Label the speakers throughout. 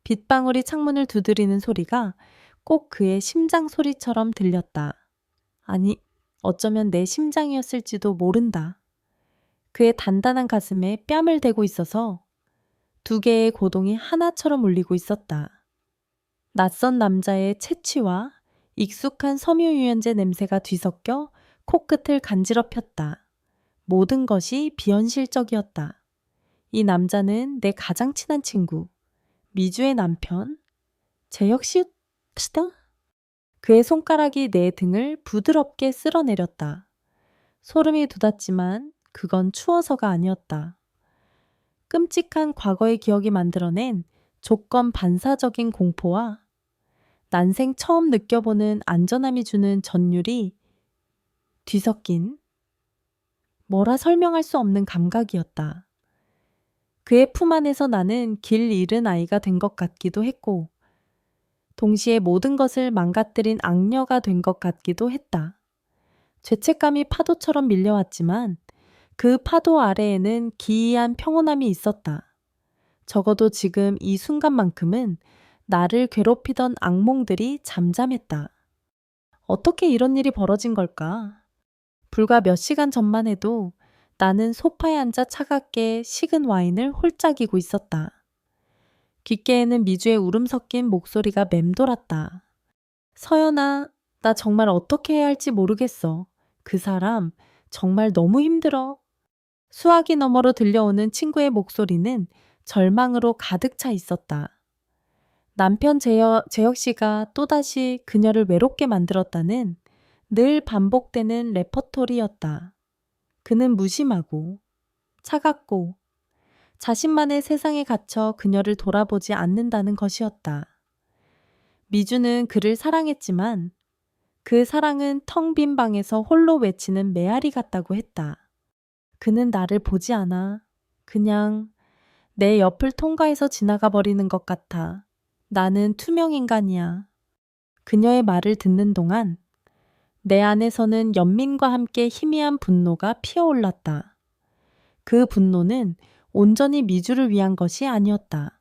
Speaker 1: 빗방울이 창문을 두드리는 소리가 꼭 그의 심장 소리처럼 들렸다. 아니, 어쩌면 내 심장이었을지도 모른다. 그의 단단한 가슴에 뺨을 대고 있어서 두 개의 고동이 하나처럼 울리고 있었다. 낯선 남자의 채취와 익숙한 섬유유연제 냄새가 뒤섞여 코끝을 간지럽혔다. 모든 것이 비현실적이었다. 이 남자는 내 가장 친한 친구, 미주의 남편, 재혁 씨였다. 그의 손가락이 내 등을 부드럽게 쓸어내렸다. 소름이 돋았지만 그건 추워서가 아니었다. 끔찍한 과거의 기억이 만들어낸 조건 반사적인 공포와 난생 처음 느껴보는 안전함이 주는 전율이 뒤섞인 뭐라 설명할 수 없는 감각이었다. 그의 품 안에서 나는 길 잃은 아이가 된 것 같기도 했고 동시에 모든 것을 망가뜨린 악녀가 된 것 같기도 했다. 죄책감이 파도처럼 밀려왔지만 그 파도 아래에는 기이한 평온함이 있었다. 적어도 지금 이 순간만큼은 나를 괴롭히던 악몽들이 잠잠했다. 어떻게 이런 일이 벌어진 걸까? 불과 몇 시간 전만 해도 나는 소파에 앉아 차갑게 식은 와인을 홀짝이고 있었다. 귓가에는 미주의 울음 섞인 목소리가 맴돌았다. 서연아, 나 정말 어떻게 해야 할지 모르겠어. 그 사람 정말 너무 힘들어. 수화기 너머로 들려오는 친구의 목소리는 절망으로 가득 차 있었다. 남편 재혁 씨가 또다시 그녀를 외롭게 만들었다는 늘 반복되는 레퍼토리였다. 그는 무심하고 차갑고 자신만의 세상에 갇혀 그녀를 돌아보지 않는다는 것이었다. 미주는 그를 사랑했지만 그 사랑은 텅 빈 방에서 홀로 외치는 메아리 같다고 했다. 그는 나를 보지 않아. 그냥 내 옆을 통과해서 지나가 버리는 것 같아. 나는 투명 인간이야. 그녀의 말을 듣는 동안 내 안에서는 연민과 함께 희미한 분노가 피어올랐다. 그 분노는 온전히 미주를 위한 것이 아니었다.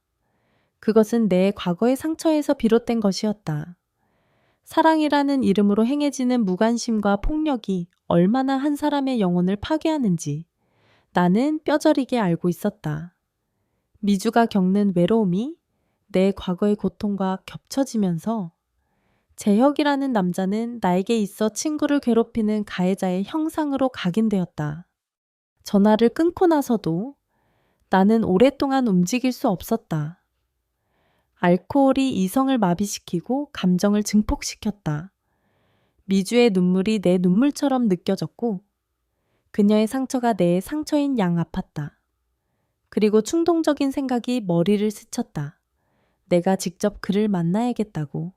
Speaker 1: 그것은 내 과거의 상처에서 비롯된 것이었다. 사랑이라는 이름으로 행해지는 무관심과 폭력이 얼마나 한 사람의 영혼을 파괴하는지 나는 뼈저리게 알고 있었다. 미주가 겪는 외로움이 내 과거의 고통과 겹쳐지면서 재혁이라는 남자는 나에게 있어 친구를 괴롭히는 가해자의 형상으로 각인되었다. 전화를 끊고 나서도 나는 오랫동안 움직일 수 없었다. 알코올이 이성을 마비시키고 감정을 증폭시켰다. 미주의 눈물이 내 눈물처럼 느껴졌고 그녀의 상처가 내 상처인 양 아팠다. 그리고 충동적인 생각이 머리를 스쳤다. 내가 직접 그를 만나야겠다고.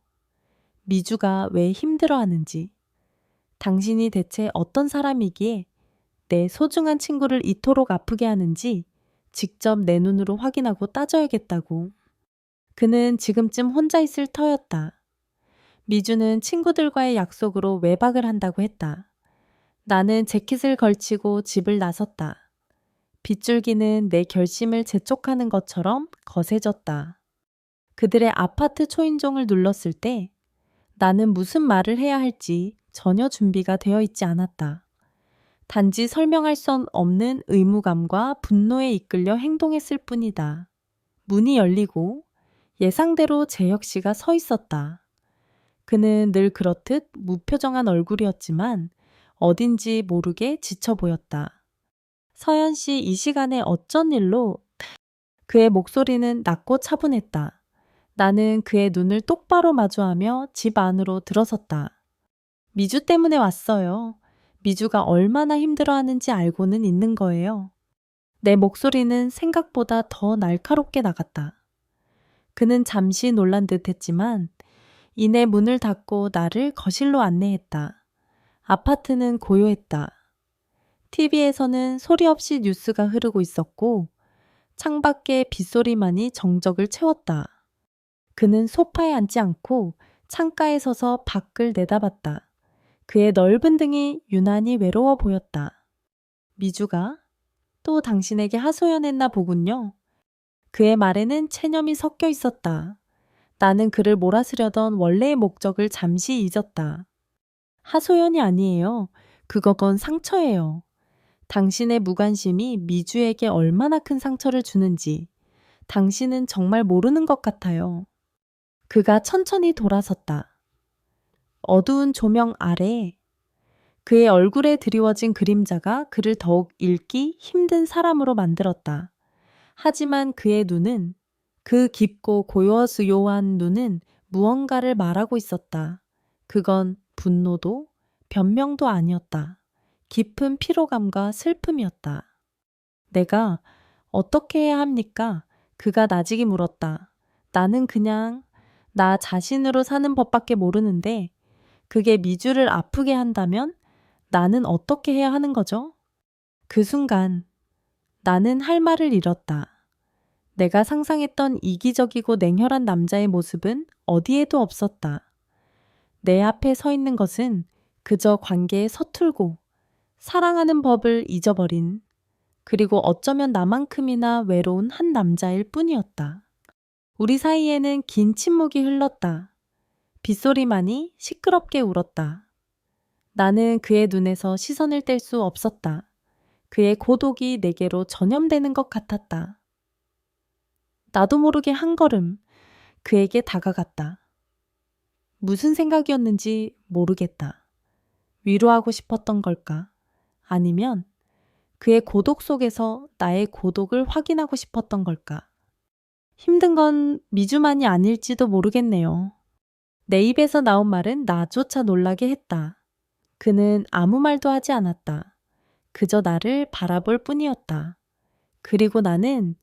Speaker 1: 미주가 왜 힘들어하는지, 당신이 대체 어떤 사람이기에 내 소중한 친구를 이토록 아프게 하는지 직접 내 눈으로 확인하고 따져야겠다고. 그는 지금쯤 혼자 있을 터였다. 미주는 친구들과의 약속으로 외박을 한다고 했다. 나는 재킷을 걸치고 집을 나섰다. 빗줄기는 내 결심을 재촉하는 것처럼 거세졌다. 그들의 아파트 초인종을 눌렀을 때 나는 무슨 말을 해야 할지 전혀 준비가 되어 있지 않았다. 단지 설명할 수 없는 의무감과 분노에 이끌려 행동했을 뿐이다. 문이 열리고 예상대로 재혁 씨가 서 있었다. 그는 늘 그렇듯 무표정한 얼굴이었지만 어딘지 모르게 지쳐 보였다. 서연 씨, 이 시간에 어쩐 일로? 그의 목소리는 낮고 차분했다. 나는 그의 눈을 똑바로 마주하며 집 안으로 들어섰다. 미주 때문에 왔어요. 미주가 얼마나 힘들어하는지 알고는 있는 거예요. 내 목소리는 생각보다 더 날카롭게 나갔다. 그는 잠시 놀란 듯 했지만 이내 문을 닫고 나를 거실로 안내했다. 아파트는 고요했다. TV에서는 소리 없이 뉴스가 흐르고 있었고 창밖의 빗소리만이 정적을 채웠다. 그는 소파에 앉지 않고 창가에 서서 밖을 내다봤다. 그의 넓은 등이 유난히 외로워 보였다. 미주가 또 당신에게 하소연했나 보군요. 그의 말에는 체념이 섞여 있었다. 나는 그를 몰아쓰려던 원래의 목적을 잠시 잊었다. 하소연이 아니에요. 그건 상처예요. 당신의 무관심이 미주에게 얼마나 큰 상처를 주는지 당신은 정말 모르는 것 같아요. 그가 천천히 돌아섰다. 어두운 조명 아래 그의 얼굴에 드리워진 그림자가 그를 더욱 읽기 힘든 사람으로 만들었다. 하지만 그의 눈은, 그 깊고 고요스요한 눈은 무언가를 말하고 있었다. 그건 분노도 변명도 아니었다. 깊은 피로감과 슬픔이었다. 내가 어떻게 해야 합니까? 그가 나직이 물었다. 나는 그냥 나 자신으로 사는 법밖에 모르는데 그게 미주를 아프게 한다면 나는 어떻게 해야 하는 거죠? 그 순간 나는 할 말을 잃었다. 내가 상상했던 이기적이고 냉혈한 남자의 모습은 어디에도 없었다. 내 앞에 서 있는 것은 그저 관계에 서툴고 사랑하는 법을 잊어버린, 그리고 어쩌면 나만큼이나 외로운 한 남자일 뿐이었다. 우리 사이에는 긴 침묵이 흘렀다. 빗소리만이 시끄럽게 울었다. 나는 그의 눈에서 시선을 뗄 수 없었다. 그의 고독이 내게로 전염되는 것 같았다. 나도 모르게 한 걸음 그에게 다가갔다. 무슨 생각이었는지 모르겠다. 위로하고 싶었던 걸까? 아니면 그의 고독 속에서 나의 고독을 확인하고 싶었던 걸까? 힘든 건 미주만이 아닐지도 모르겠네요. 내 입에서 나온 말은 나조차 놀라게 했다. 그는 아무 말도 하지 않았다. 그저 나를 바라볼 뿐이었다. 그리고 나는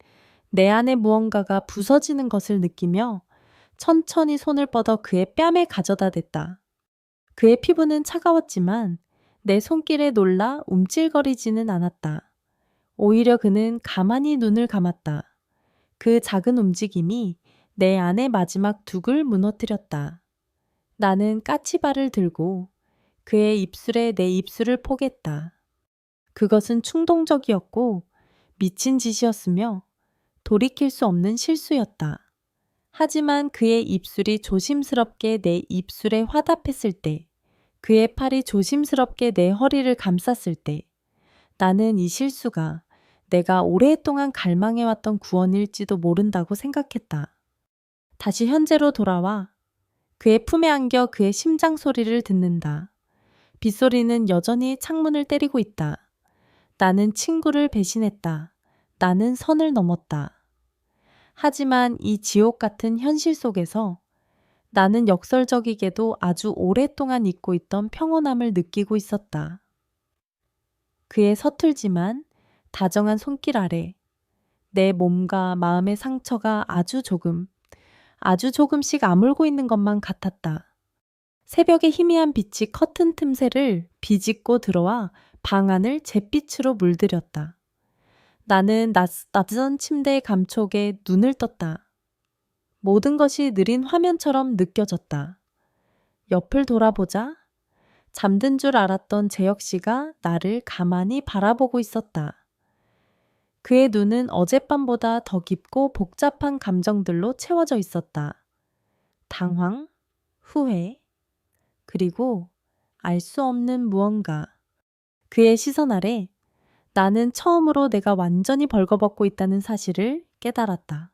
Speaker 1: 내 안에 무언가가 부서지는 것을 느끼며 천천히 손을 뻗어 그의 뺨에 가져다 댔다. 그의 피부는 차가웠지만 내 손길에 놀라 움찔거리지는 않았다. 오히려 그는 가만히 눈을 감았다. 그 작은 움직임이 내 안의 마지막 둑을 무너뜨렸다. 나는 까치발을 들고 그의 입술에 내 입술을 포겠다. 그것은 충동적이었고 미친 짓이었으며 돌이킬 수 없는 실수였다. 하지만 그의 입술이 조심스럽게 내 입술에 화답했을 때, 그의 팔이 조심스럽게 내 허리를 감쌌을 때, 나는 이 실수가 내가 오랫동안 갈망해왔던 구원일지도 모른다고 생각했다. 다시 현재로 돌아와 그의 품에 안겨 그의 심장 소리를 듣는다. 빗소리는 여전히 창문을 때리고 있다. 나는 친구를 배신했다. 나는 선을 넘었다. 하지만 이 지옥 같은 현실 속에서 나는 역설적이게도 아주 오랫동안 잊고 있던 평온함을 느끼고 있었다. 그의 서툴지만 다정한 손길 아래 내 몸과 마음의 상처가 아주 조금씩 아물고 있는 것만 같았다. 새벽의 희미한 빛이 커튼 틈새를 비집고 들어와 방 안을 잿빛으로 물들였다. 나는 낯선 침대의 감촉에 눈을 떴다. 모든 것이 느린 화면처럼 느껴졌다. 옆을 돌아보자 잠든 줄 알았던 재혁 씨가 나를 가만히 바라보고 있었다. 그의 눈은 어젯밤보다 더 깊고 복잡한 감정들로 채워져 있었다. 당황, 후회, 그리고 알 수 없는 무언가. 그의 시선 아래 나는 처음으로 내가 완전히 벌거벗고 있다는 사실을 깨달았다.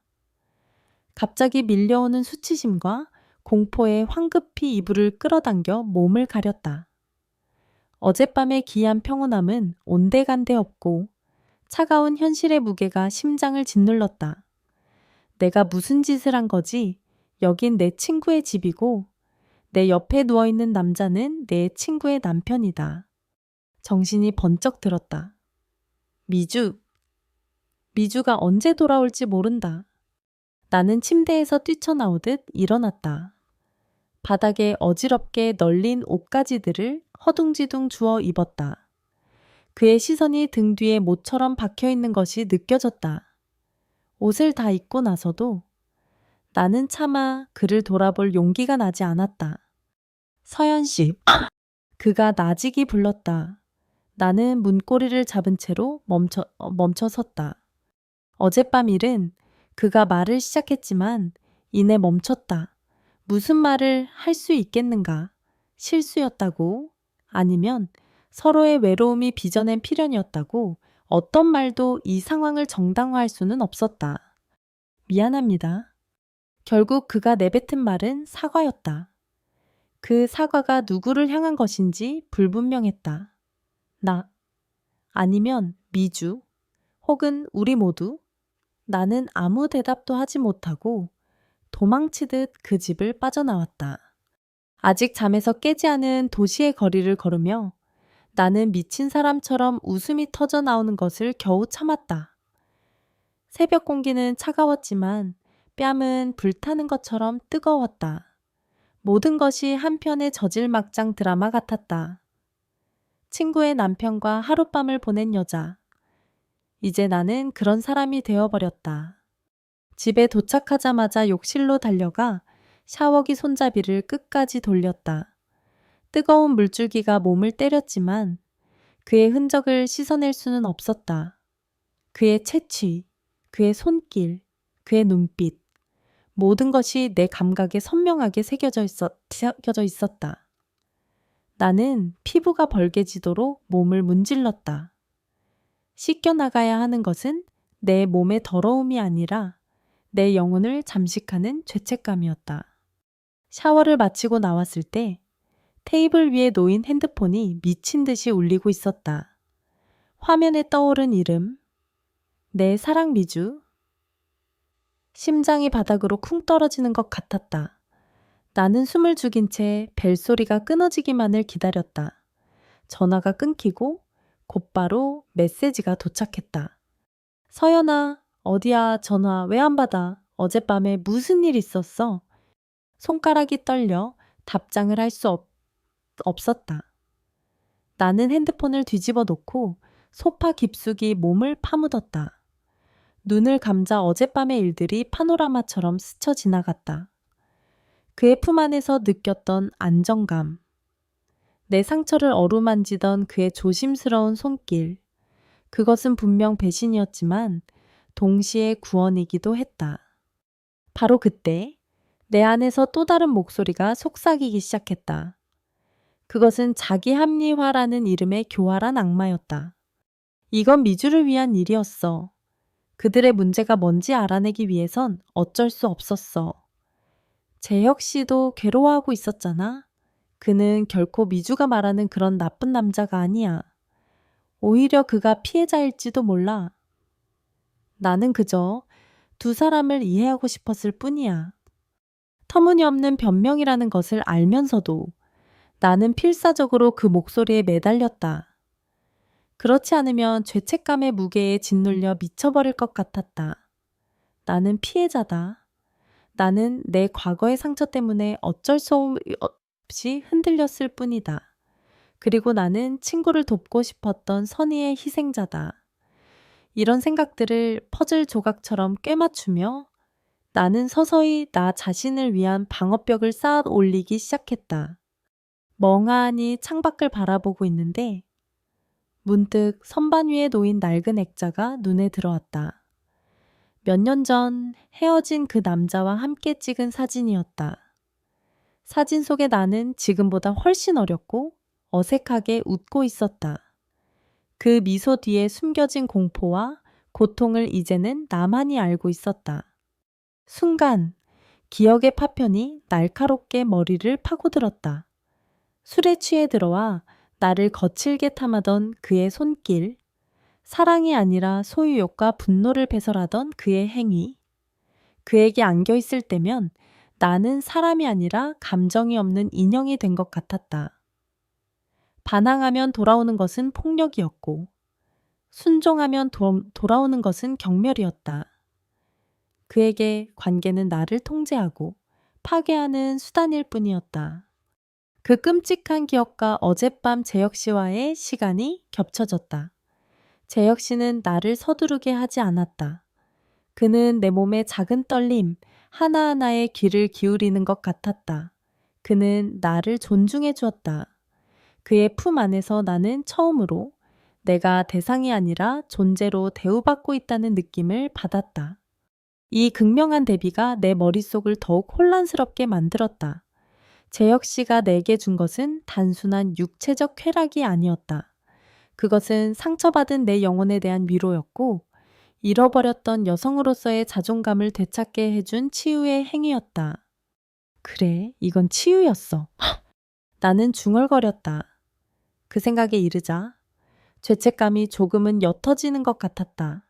Speaker 1: 갑자기 밀려오는 수치심과 공포에 황급히 이불을 끌어당겨 몸을 가렸다. 어젯밤의 기이한 평온함은 온데간데 없고 차가운 현실의 무게가 심장을 짓눌렀다. 내가 무슨 짓을 한 거지? 여긴 내 친구의 집이고 내 옆에 누워있는 남자는 내 친구의 남편이다. 정신이 번쩍 들었다. 미주가 언제 돌아올지 모른다. 나는 침대에서 뛰쳐나오듯 일어났다. 바닥에 어지럽게 널린 옷가지들을 허둥지둥 주워 입었다. 그의 시선이 등 뒤에 모처럼 박혀있는 것이 느껴졌다. 옷을 다 입고 나서도 나는 차마 그를 돌아볼 용기가 나지 않았다. 서연 씨, 그가 나직이 불렀다. 나는 문고리를 잡은 채로 멈춰 섰다. 어젯밤 일은 그가 말을 시작했지만 이내 멈췄다. 무슨 말을 할 수 있겠는가? 실수였다고? 아니면 서로의 외로움이 빚어낸 필연이었다고? 어떤 말도 이 상황을 정당화할 수는 없었다. 미안합니다. 결국 그가 내뱉은 말은 사과였다. 그 사과가 누구를 향한 것인지 불분명했다. 나, 아니면 미주, 혹은 우리 모두? 나는 아무 대답도 하지 못하고 도망치듯 그 집을 빠져나왔다. 아직 잠에서 깨지 않은 도시의 거리를 걸으며 나는 미친 사람처럼 웃음이 터져 나오는 것을 겨우 참았다. 새벽 공기는 차가웠지만 뺨은 불타는 것처럼 뜨거웠다. 모든 것이 한편의 저질막장 드라마 같았다. 친구의 남편과 하룻밤을 보낸 여자. 이제 나는 그런 사람이 되어버렸다. 집에 도착하자마자 욕실로 달려가 샤워기 손잡이를 끝까지 돌렸다. 뜨거운 물줄기가 몸을 때렸지만 그의 흔적을 씻어낼 수는 없었다. 그의 채취, 그의 손길, 그의 눈빛, 모든 것이 내 감각에 선명하게 새겨져 있었다. 나는 피부가 벌개지도록 몸을 문질렀다. 씻겨나가야 하는 것은 내 몸의 더러움이 아니라 내 영혼을 잠식하는 죄책감이었다. 샤워를 마치고 나왔을 때 테이블 위에 놓인 핸드폰이 미친 듯이 울리고 있었다. 화면에 떠오른 이름, 내 사랑 미주. 심장이 바닥으로 쿵 떨어지는 것 같았다. 나는 숨을 죽인 채 벨소리가 끊어지기만을 기다렸다. 전화가 끊기고 곧바로 메시지가 도착했다. 서연아, 어디야? 전화 왜 안 받아? 어젯밤에 무슨 일 있었어? 손가락이 떨려 답장을 할 수 없었다. 나는 핸드폰을 뒤집어 놓고 소파 깊숙이 몸을 파묻었다. 눈을 감자 어젯밤의 일들이 파노라마처럼 스쳐 지나갔다. 그의 품 안에서 느꼈던 안정감, 내 상처를 어루만지던 그의 조심스러운 손길, 그것은 분명 배신이었지만 동시에 구원이기도 했다. 바로 그때 내 안에서 또 다른 목소리가 속삭이기 시작했다. 그것은 자기 합리화라는 이름의 교활한 악마였다. 이건 미주를 위한 일이었어. 그들의 문제가 뭔지 알아내기 위해선 어쩔 수 없었어. 재혁 씨도 괴로워하고 있었잖아. 그는 결코 미주가 말하는 그런 나쁜 남자가 아니야. 오히려 그가 피해자일지도 몰라. 나는 그저 두 사람을 이해하고 싶었을 뿐이야. 터무니없는 변명이라는 것을 알면서도 나는 필사적으로 그 목소리에 매달렸다. 그렇지 않으면 죄책감의 무게에 짓눌려 미쳐버릴 것 같았다. 나는 피해자다. 나는 내 과거의 상처 때문에 어쩔 수 없이 흔들렸을 뿐이다. 그리고 나는 친구를 돕고 싶었던 선의의 희생자다. 이런 생각들을 퍼즐 조각처럼 꿰맞추며 나는 서서히 나 자신을 위한 방어벽을 쌓아 올리기 시작했다. 멍하니 창밖을 바라보고 있는데 문득 선반 위에 놓인 낡은 액자가 눈에 들어왔다. 몇 년 전 헤어진 그 남자와 함께 찍은 사진이었다. 사진 속의 나는 지금보다 훨씬 어렸고 어색하게 웃고 있었다. 그 미소 뒤에 숨겨진 공포와 고통을 이제는 나만이 알고 있었다. 순간 기억의 파편이 날카롭게 머리를 파고들었다. 술에 취해 들어와 나를 거칠게 탐하던 그의 손길, 사랑이 아니라 소유욕과 분노를 배설하던 그의 행위, 그에게 안겨 있을 때면 나는 사람이 아니라 감정이 없는 인형이 된 것 같았다. 반항하면 돌아오는 것은 폭력이었고 순종하면 돌아오는 것은 경멸이었다. 그에게 관계는 나를 통제하고 파괴하는 수단일 뿐이었다. 그 끔찍한 기억과 어젯밤 재혁 씨와의 시간이 겹쳐졌다. 재혁 씨는 나를 서두르게 하지 않았다. 그는 내 몸의 작은 떨림 하나하나에 귀를 기울이는 것 같았다. 그는 나를 존중해 주었다. 그의 품 안에서 나는 처음으로 내가 대상이 아니라 존재로 대우받고 있다는 느낌을 받았다. 이 극명한 대비가 내 머릿속을 더욱 혼란스럽게 만들었다. 재혁 씨가 내게 준 것은 단순한 육체적 쾌락이 아니었다. 그것은 상처받은 내 영혼에 대한 위로였고, 잃어버렸던 여성으로서의 자존감을 되찾게 해준 치유의 행위였다. 그래, 이건 치유였어. 나는 중얼거렸다. 그 생각에 이르자 죄책감이 조금은 옅어지는 것 같았다.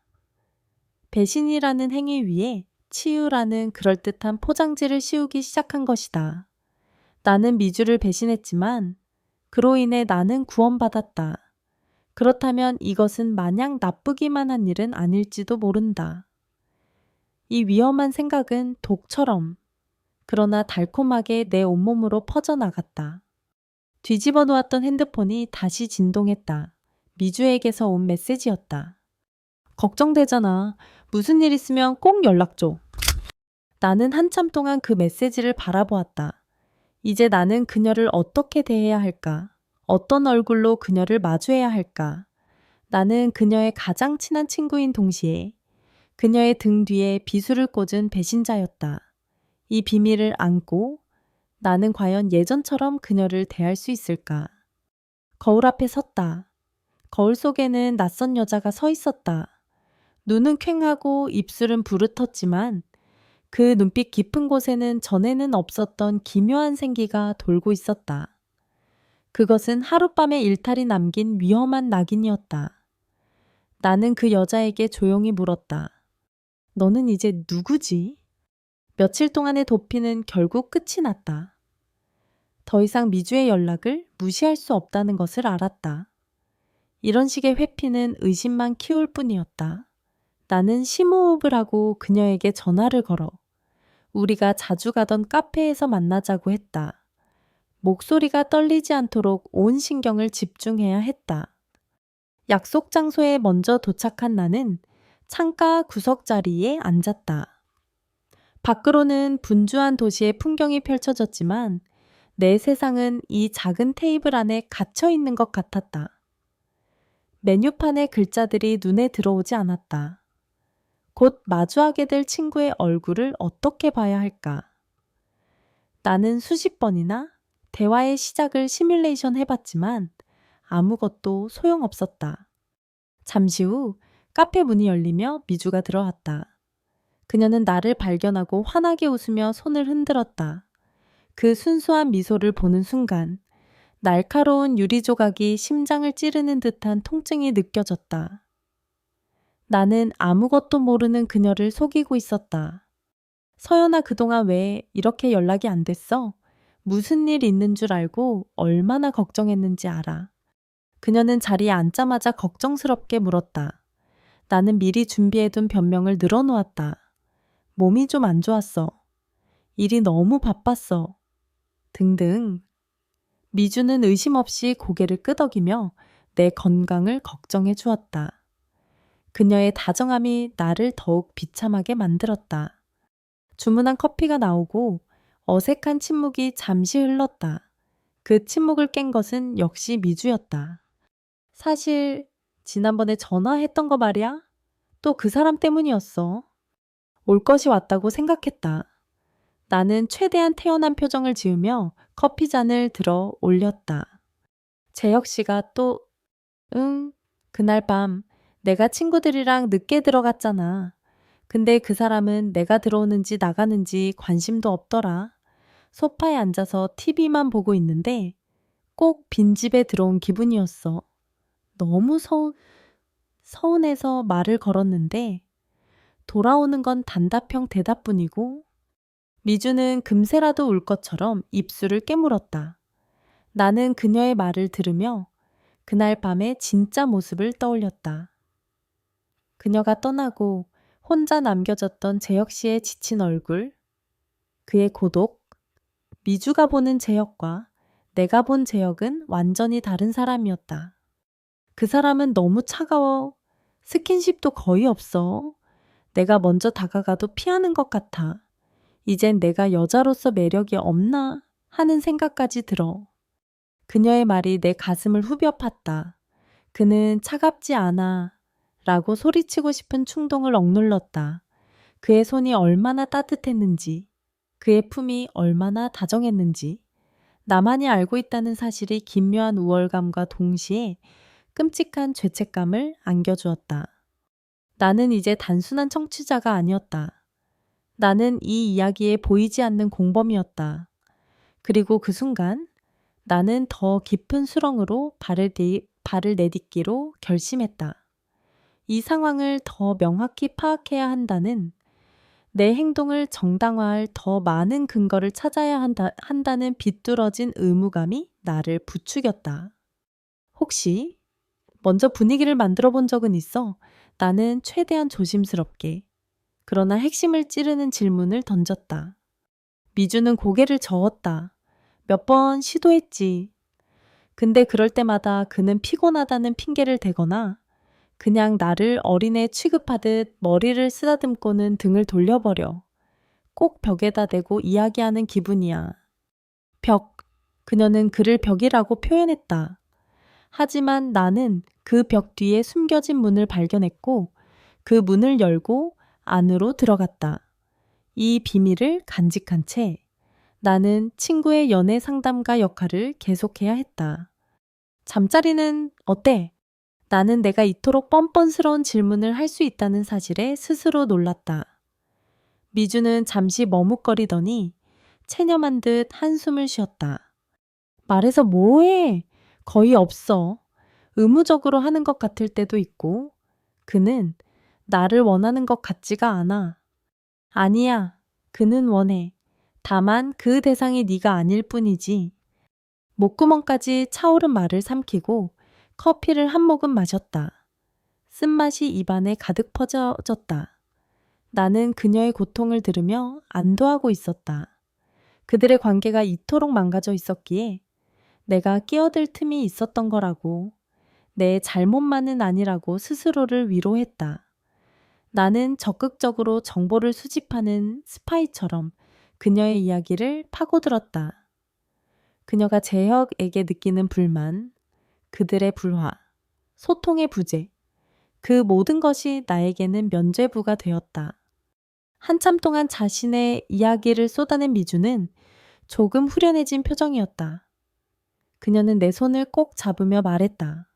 Speaker 1: 배신이라는 행위 위에 치유라는 그럴듯한 포장지를 씌우기 시작한 것이다. 나는 미주를 배신했지만 그로 인해 나는 구원받았다. 그렇다면 이것은 마냥 나쁘기만 한 일은 아닐지도 모른다. 이 위험한 생각은 독처럼, 그러나 달콤하게 내 온몸으로 퍼져나갔다. 뒤집어 놓았던 핸드폰이 다시 진동했다. 미주에게서 온 메시지였다. 걱정되잖아. 무슨 일 있으면 꼭 연락 줘. 나는 한참 동안 그 메시지를 바라보았다. 이제 나는 그녀를 어떻게 대해야 할까? 어떤 얼굴로 그녀를 마주해야 할까? 나는 그녀의 가장 친한 친구인 동시에 그녀의 등 뒤에 비수를 꽂은 배신자였다. 이 비밀을 안고 나는 과연 예전처럼 그녀를 대할 수 있을까? 거울 앞에 섰다. 거울 속에는 낯선 여자가 서 있었다. 눈은 퀭하고 입술은 부르텄지만 그 눈빛 깊은 곳에는 전에는 없었던 기묘한 생기가 돌고 있었다. 그것은 하룻밤의 일탈이 남긴 위험한 낙인이었다. 나는 그 여자에게 조용히 물었다. 너는 이제 누구지? 며칠 동안의 도피는 결국 끝이 났다. 더 이상 미주의 연락을 무시할 수 없다는 것을 알았다. 이런 식의 회피는 의심만 키울 뿐이었다. 나는 심호흡을 하고 그녀에게 전화를 걸어 우리가 자주 가던 카페에서 만나자고 했다. 목소리가 떨리지 않도록 온 신경을 집중해야 했다. 약속 장소에 먼저 도착한 나는 창가 구석 자리에 앉았다. 밖으로는 분주한 도시의 풍경이 펼쳐졌지만 내 세상은 이 작은 테이블 안에 갇혀 있는 것 같았다. 메뉴판의 글자들이 눈에 들어오지 않았다. 곧 마주하게 될 친구의 얼굴을 어떻게 봐야 할까? 나는 수십 번이나 대화의 시작을 시뮬레이션 해봤지만 아무것도 소용없었다. 잠시 후 카페 문이 열리며 미주가 들어왔다. 그녀는 나를 발견하고 환하게 웃으며 손을 흔들었다. 그 순수한 미소를 보는 순간 날카로운 유리 조각이 심장을 찌르는 듯한 통증이 느껴졌다. 나는 아무것도 모르는 그녀를 속이고 있었다. 서연아, 그동안 왜 이렇게 연락이 안 됐어? 무슨 일 있는 줄 알고 얼마나 걱정했는지 알아. 그녀는 자리에 앉자마자 걱정스럽게 물었다. 나는 미리 준비해둔 변명을 늘어놓았다. 몸이 좀 안 좋았어. 일이 너무 바빴어. 등등. 미주는 의심 없이 고개를 끄덕이며 내 건강을 걱정해 주었다. 그녀의 다정함이 나를 더욱 비참하게 만들었다. 주문한 커피가 나오고 어색한 침묵이 잠시 흘렀다. 그 침묵을 깬 것은 역시 미주였다. 사실 지난번에 전화했던 거 말이야? 또 그 사람 때문이었어. 올 것이 왔다고 생각했다. 나는 최대한 태연한 표정을 지으며 커피잔을 들어 올렸다. 재혁 씨가 또, 응, 그날 밤 내가 친구들이랑 늦게 들어갔잖아. 근데 그 사람은 내가 들어오는지 나가는지 관심도 없더라. 소파에 앉아서 TV만 보고 있는데 꼭 빈집에 들어온 기분이었어. 너무 서운해서 말을 걸었는데 돌아오는 건 단답형 대답뿐이고 미주는 금세라도 울 것처럼 입술을 깨물었다. 나는 그녀의 말을 들으며 그날 밤의 진짜 모습을 떠올렸다. 그녀가 떠나고 혼자 남겨졌던 재혁 씨의 지친 얼굴, 그의 고독, 미주가 보는 재혁과 내가 본 재혁은 완전히 다른 사람이었다. 그 사람은 너무 차가워. 스킨십도 거의 없어. 내가 먼저 다가가도 피하는 것 같아. 이젠 내가 여자로서 매력이 없나 하는 생각까지 들어. 그녀의 말이 내 가슴을 후벼 팠다. 그는 차갑지 않아 라고 소리치고 싶은 충동을 억눌렀다. 그의 손이 얼마나 따뜻했는지, 그의 품이 얼마나 다정했는지, 나만이 알고 있다는 사실이 기묘한 우월감과 동시에 끔찍한 죄책감을 안겨주었다. 나는 이제 단순한 청취자가 아니었다. 나는 이 이야기에 보이지 않는 공범이었다. 그리고 그 순간 나는 더 깊은 수렁으로 발을 내딛기로 결심했다. 이 상황을 더 명확히 파악해야 한다는, 내 행동을 정당화할 더 많은 근거를 찾아야 한다는 비뚤어진 의무감이 나를 부추겼다. 혹시 먼저 분위기를 만들어 본 적은 있어? 나는 최대한 조심스럽게, 그러나 핵심을 찌르는 질문을 던졌다. 미주는 고개를 저었다. 몇 번 시도했지. 근데 그럴 때마다 그는 피곤하다는 핑계를 대거나 그냥 나를 어린애 취급하듯 머리를 쓰다듬고는 등을 돌려버려. 꼭 벽에다 대고 이야기하는 기분이야. 벽. 그녀는 그를 벽이라고 표현했다. 하지만 나는 그 벽 뒤에 숨겨진 문을 발견했고 그 문을 열고 안으로 들어갔다. 이 비밀을 간직한 채 나는 친구의 연애 상담가 역할을 계속해야 했다. 잠자리는 어때? 나는 내가 이토록 뻔뻔스러운 질문을 할 수 있다는 사실에 스스로 놀랐다. 미주는 잠시 머뭇거리더니 체념한 듯 한숨을 쉬었다. 말해서 뭐해? 거의 없어. 의무적으로 하는 것 같을 때도 있고, 그는 나를 원하는 것 같지가 않아. 아니야, 그는 원해. 다만 그 대상이 네가 아닐 뿐이지. 목구멍까지 차오른 말을 삼키고 커피를 한 모금 마셨다. 쓴맛이 입안에 가득 퍼져졌다. 나는 그녀의 고통을 들으며 안도하고 있었다. 그들의 관계가 이토록 망가져 있었기에 내가 끼어들 틈이 있었던 거라고, 내 잘못만은 아니라고 스스로를 위로했다. 나는 적극적으로 정보를 수집하는 스파이처럼 그녀의 이야기를 파고들었다. 그녀가 재혁에게 느끼는 불만, 그들의 불화, 소통의 부재, 그 모든 것이 나에게는 면죄부가 되었다. 한참 동안 자신의 이야기를 쏟아낸 미주는 조금 후련해진 표정이었다. 그녀는 내 손을 꼭 잡으며 말했다.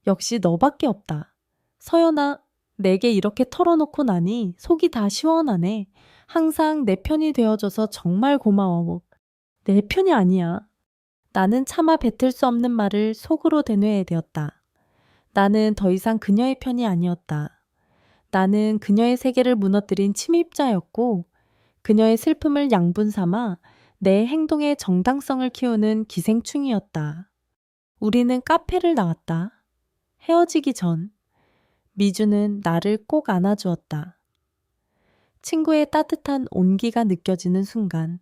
Speaker 1: 역시 너밖에 없다. 서연아, 내게 이렇게 털어놓고 나니 속이 다 시원하네. 항상 내 편이 되어줘서 정말 고마워. 내 편이 아니야. 나는 차마 뱉을 수 없는 말을 속으로 되뇌야 되었다. 나는 더 이상 그녀의 편이 아니었다. 나는 그녀의 세계를 무너뜨린 침입자였고 그녀의 슬픔을 양분 삼아 내 행동의 정당성을 키우는 기생충이었다. 우리는 카페를 나왔다. 헤어지기 전 미주는 나를 꼭 안아주었다. 친구의 따뜻한 온기가 느껴지는 순간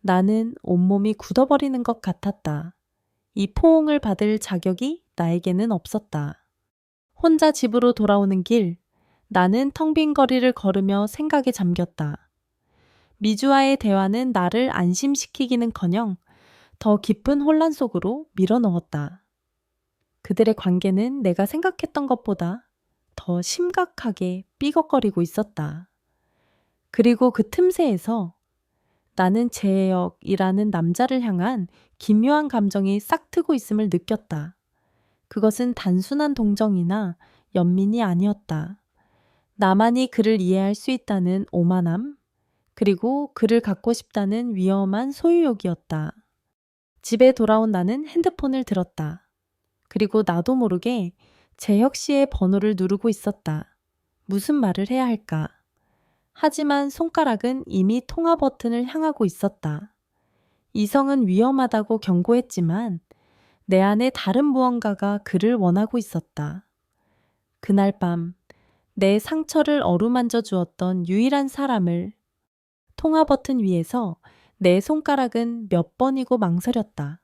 Speaker 1: 나는 온몸이 굳어버리는 것 같았다. 이 포옹을 받을 자격이 나에게는 없었다. 혼자 집으로 돌아오는 길, 나는 텅 빈 거리를 걸으며 생각에 잠겼다. 미주와의 대화는 나를 안심시키기는커녕 더 깊은 혼란 속으로 밀어넣었다. 그들의 관계는 내가 생각했던 것보다 더 심각하게 삐걱거리고 있었다. 그리고 그 틈새에서 나는 재혁이라는 남자를 향한 기묘한 감정이 싹트고 있음을 느꼈다. 그것은 단순한 동정이나 연민이 아니었다. 나만이 그를 이해할 수 있다는 오만함, 그리고 그를 갖고 싶다는 위험한 소유욕이었다. 집에 돌아온 나는 핸드폰을 들었다. 그리고 나도 모르게 재혁 씨의 번호를 누르고 있었다. 무슨 말을 해야 할까? 하지만 손가락은 이미 통화 버튼을 향하고 있었다. 이성은 위험하다고 경고했지만 내 안에 다른 무언가가 그를 원하고 있었다. 그날 밤 내 상처를 어루만져 주었던 유일한 사람을, 통화 버튼 위에서 내 손가락은 몇 번이고 망설였다.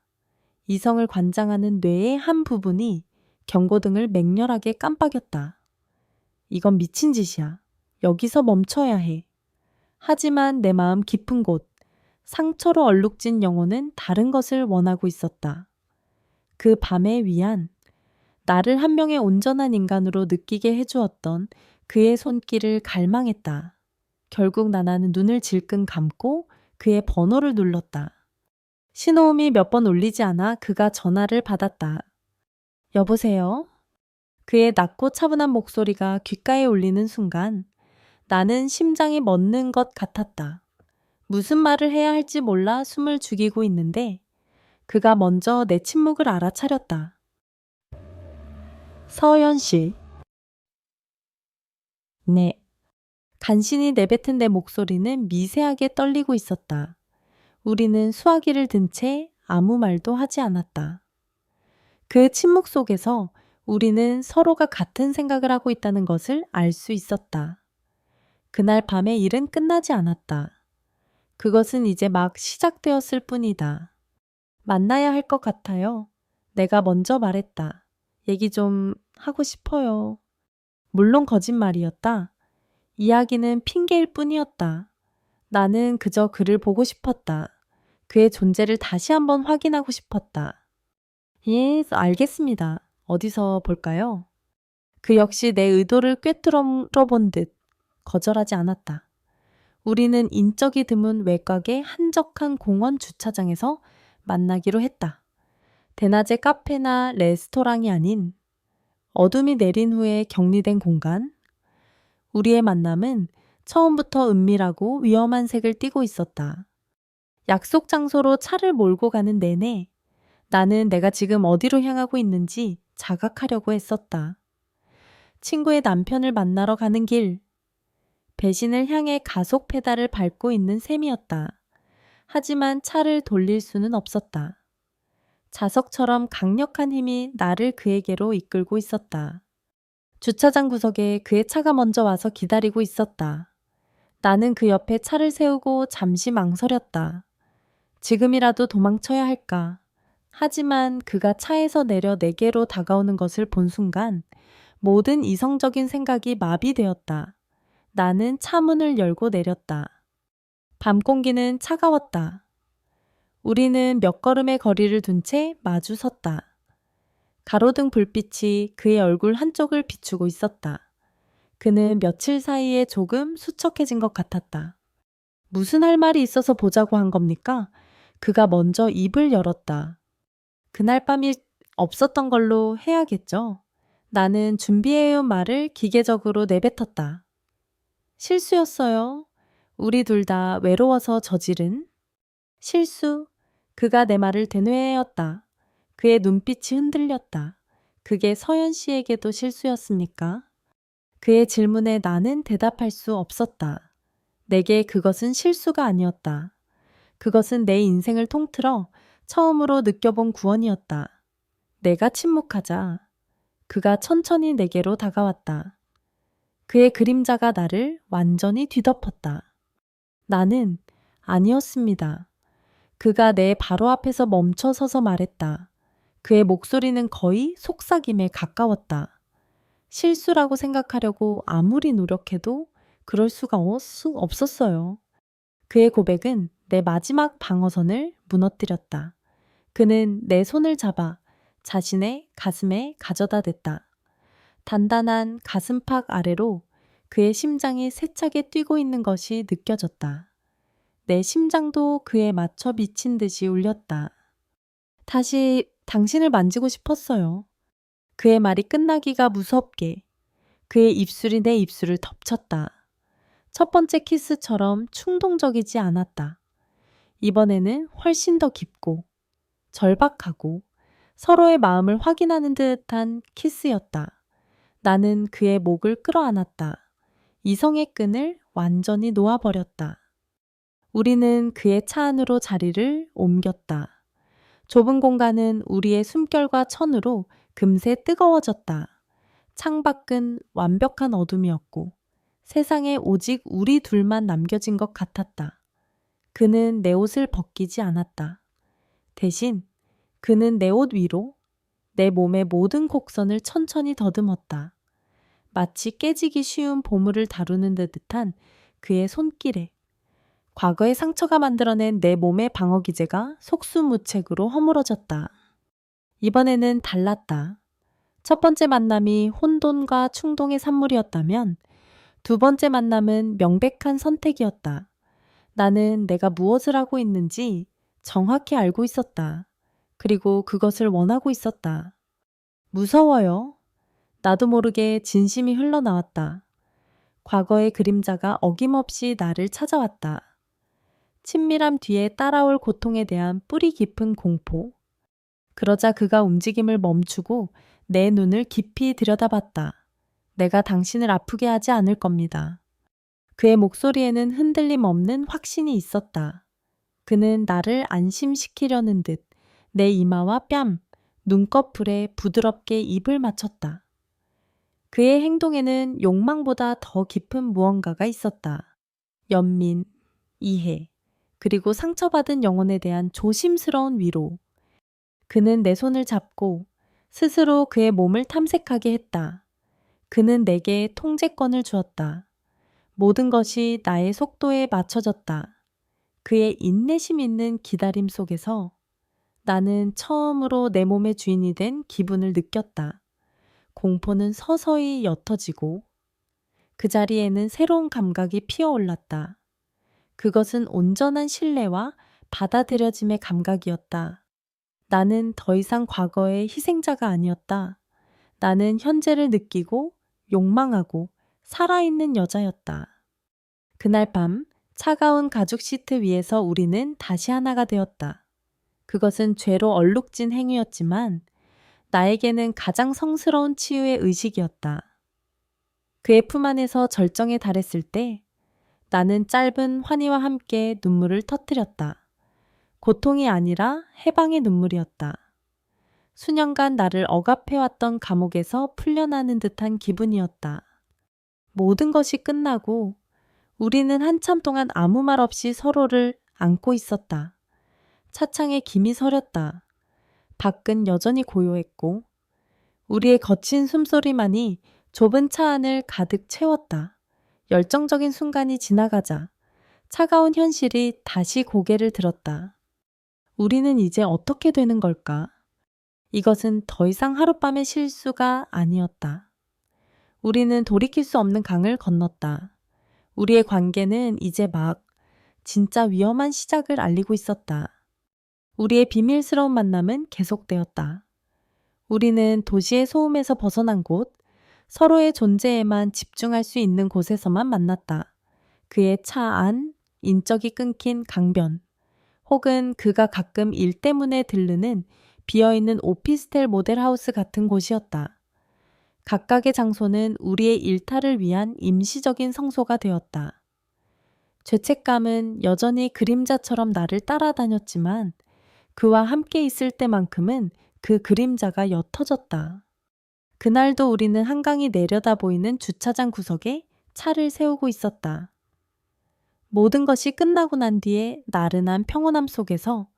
Speaker 1: 이성을 관장하는 뇌의 한 부분이 경고등을 맹렬하게 깜빡였다. 이건 미친 짓이야. 여기서 멈춰야 해. 하지만 내 마음 깊은 곳, 상처로 얼룩진 영혼은 다른 것을 원하고 있었다. 그 밤의 위안, 나를 한 명의 온전한 인간으로 느끼게 해주었던 그의 손길을 갈망했다. 결국 나나는 눈을 질끈 감고 그의 번호를 눌렀다. 신호음이 몇 번 울리지 않아 그가 전화를 받았다. 여보세요? 그의 낮고 차분한 목소리가 귓가에 울리는 순간 나는 심장이 멎는 것 같았다. 무슨 말을 해야 할지 몰라 숨을 죽이고 있는데 그가 먼저 내 침묵을 알아차렸다. 서연 씨. 네. 간신히 내뱉은 내 목소리는 미세하게 떨리고 있었다. 우리는 수화기를 든 채 아무 말도 하지 않았다. 그 침묵 속에서 우리는 서로가 같은 생각을 하고 있다는 것을 알 수 있었다. 그날 밤의 일은 끝나지 않았다. 그것은 이제 막 시작되었을 뿐이다. 만나야 할 것 같아요. 내가 먼저 말했다. 얘기 좀 하고 싶어요. 물론 거짓말이었다. 이야기는 핑계일 뿐이었다. 나는 그저 그를 보고 싶었다. 그의 존재를 다시 한번 확인하고 싶었다. 예, 알겠습니다. 어디서 볼까요? 그 역시 내 의도를 꿰뚫어 본 듯 거절하지 않았다. 우리는 인적이 드문 외곽의 한적한 공원 주차장에서 만나기로 했다. 대낮에 카페나 레스토랑이 아닌 어둠이 내린 후에 격리된 공간. 우리의 만남은 처음부터 은밀하고 위험한 색을 띠고 있었다. 약속 장소로 차를 몰고 가는 내내 나는 내가 지금 어디로 향하고 있는지 자각하려고 했었다. 친구의 남편을 만나러 가는 길. 배신을 향해 가속 페달을 밟고 있는 셈이었다. 하지만 차를 돌릴 수는 없었다. 자석처럼 강력한 힘이 나를 그에게로 이끌고 있었다. 주차장 구석에 그의 차가 먼저 와서 기다리고 있었다. 나는 그 옆에 차를 세우고 잠시 망설였다. 지금이라도 도망쳐야 할까? 하지만 그가 차에서 내려 내게로 다가오는 것을 본 순간 모든 이성적인 생각이 마비되었다. 나는 차 문을 열고 내렸다. 밤 공기는 차가웠다. 우리는 몇 걸음의 거리를 둔 채 마주 섰다. 가로등 불빛이 그의 얼굴 한쪽을 비추고 있었다. 그는 며칠 사이에 조금 수척해진 것 같았다. 무슨 할 말이 있어서 보자고 한 겁니까? 그가 먼저 입을 열었다. 그날 밤이 없었던 걸로 해야겠죠. 나는 준비해온 말을 기계적으로 내뱉었다. 실수였어요. 우리 둘 다 외로워서 저지른 실수. 그가 내 말을 되뇌었다. 그의 눈빛이 흔들렸다. 그게 서연 씨에게도 실수였습니까? 그의 질문에 나는 대답할 수 없었다. 내게 그것은 실수가 아니었다. 그것은 내 인생을 통틀어 처음으로 느껴본 구원이었다. 내가 침묵하자 그가 천천히 내게로 다가왔다. 그의 그림자가 나를 완전히 뒤덮었다. 나는 아니었습니다. 그가 내 바로 앞에서 멈춰 서서 말했다. 그의 목소리는 거의 속삭임에 가까웠다. 실수라고 생각하려고 아무리 노력해도 그럴 수가 없었어요. 그의 고백은 내 마지막 방어선을 무너뜨렸다. 그는 내 손을 잡아 자신의 가슴에 가져다 댔다. 단단한 가슴팍 아래로 그의 심장이 세차게 뛰고 있는 것이 느껴졌다. 내 심장도 그에 맞춰 미친 듯이 울렸다. 다시 당신을 만지고 싶었어요. 그의 말이 끝나기가 무섭게 그의 입술이 내 입술을 덮쳤다. 첫 번째 키스처럼 충동적이지 않았다. 이번에는 훨씬 더 깊고 절박하고 서로의 마음을 확인하는 듯한 키스였다. 나는 그의 목을 끌어안았다. 이성의 끈을 완전히 놓아버렸다. 우리는 그의 차 안으로 자리를 옮겼다. 좁은 공간은 우리의 숨결과 천으로 금세 뜨거워졌다. 창밖은 완벽한 어둠이었고 세상에 오직 우리 둘만 남겨진 것 같았다. 그는 내 옷을 벗기지 않았다. 대신 그는 내 옷 위로 내 몸의 모든 곡선을 천천히 더듬었다. 마치 깨지기 쉬운 보물을 다루는 듯한 그의 손길에 과거의 상처가 만들어낸 내 몸의 방어 기제가 속수무책으로 허물어졌다. 이번에는 달랐다. 첫 번째 만남이 혼돈과 충동의 산물이었다면 두 번째 만남은 명백한 선택이었다. 나는 내가 무엇을 하고 있는지 정확히 알고 있었다. 그리고 그것을 원하고 있었다. 무서워요. 나도 모르게 진심이 흘러나왔다. 과거의 그림자가 어김없이 나를 찾아왔다. 친밀함 뒤에 따라올 고통에 대한 뿌리 깊은 공포. 그러자 그가 움직임을 멈추고 내 눈을 깊이 들여다봤다. 내가 당신을 아프게 하지 않을 겁니다. 그의 목소리에는 흔들림 없는 확신이 있었다. 그는 나를 안심시키려는 듯 내 이마와 뺨, 눈꺼풀에 부드럽게 입을 맞췄다. 그의 행동에는 욕망보다 더 깊은 무언가가 있었다. 연민, 이해, 그리고 상처받은 영혼에 대한 조심스러운 위로. 그는 내 손을 잡고 스스로 그의 몸을 탐색하게 했다. 그는 내게 통제권을 주었다. 모든 것이 나의 속도에 맞춰졌다. 그의 인내심 있는 기다림 속에서 나는 처음으로 내 몸의 주인이 된 기분을 느꼈다. 공포는 서서히 옅어지고 그 자리에는 새로운 감각이 피어올랐다. 그것은 온전한 신뢰와 받아들여짐의 감각이었다. 나는 더 이상 과거의 희생자가 아니었다. 나는 현재를 느끼고 욕망하고 살아있는 여자였다. 그날 밤 차가운 가죽 시트 위에서 우리는 다시 하나가 되었다. 그것은 죄로 얼룩진 행위였지만 나에게는 가장 성스러운 치유의 의식이었다. 그의 품 안에서 절정에 달했을 때 나는 짧은 환희와 함께 눈물을 터뜨렸다. 고통이 아니라 해방의 눈물이었다. 수년간 나를 억압해왔던 감옥에서 풀려나는 듯한 기분이었다. 모든 것이 끝나고 우리는 한참 동안 아무 말 없이 서로를 안고 있었다. 차창에 김이 서렸다. 밖은 여전히 고요했고 우리의 거친 숨소리만이 좁은 차 안을 가득 채웠다. 열정적인 순간이 지나가자 차가운 현실이 다시 고개를 들었다. 우리는 이제 어떻게 되는 걸까? 이것은 더 이상 하룻밤의 실수가 아니었다. 우리는 돌이킬 수 없는 강을 건넜다. 우리의 관계는 이제 막 진짜 위험한 시작을 알리고 있었다. 우리의 비밀스러운 만남은 계속되었다. 우리는 도시의 소음에서 벗어난 곳, 서로의 존재에만 집중할 수 있는 곳에서만 만났다. 그의 차 안, 인적이 끊긴 강변, 혹은 그가 가끔 일 때문에 들르는 비어있는 오피스텔 모델하우스 같은 곳이었다. 각각의 장소는 우리의 일탈을 위한 임시적인 성소가 되었다. 죄책감은 여전히 그림자처럼 나를 따라다녔지만 그와 함께 있을 때만큼은 그 그림자가 옅어졌다. 그날도 우리는 한강이 내려다 보이는 주차장 구석에 차를 세우고 있었다. 모든 것이 끝나고 난 뒤에 나른한 평온함 속에서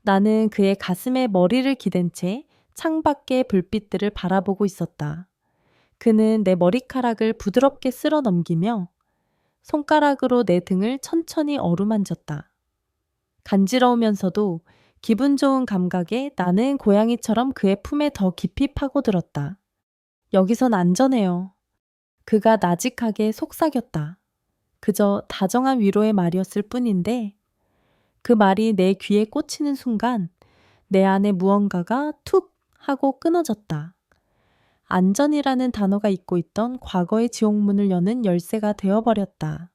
Speaker 1: 나는 그의 가슴에 머리를 기댄 채 창밖의 불빛들을 바라보고 있었다. 그는 내 머리카락을 부드럽게 쓸어 넘기며 손가락으로 내 등을 천천히 어루만졌다. 간지러우면서도 기분 좋은 감각에 나는 고양이처럼 그의 품에 더 깊이 파고들었다. 여기선 안전해요. 그가 나직하게 속삭였다. 그저 다정한 위로의 말이었을 뿐인데 그 말이 내 귀에 꽂히는 순간 내 안에 무언가가 툭 하고 끊어졌다. 안전이라는 단어가 잇고 있던 과거의 지옥문을 여는 열쇠가 되어버렸다.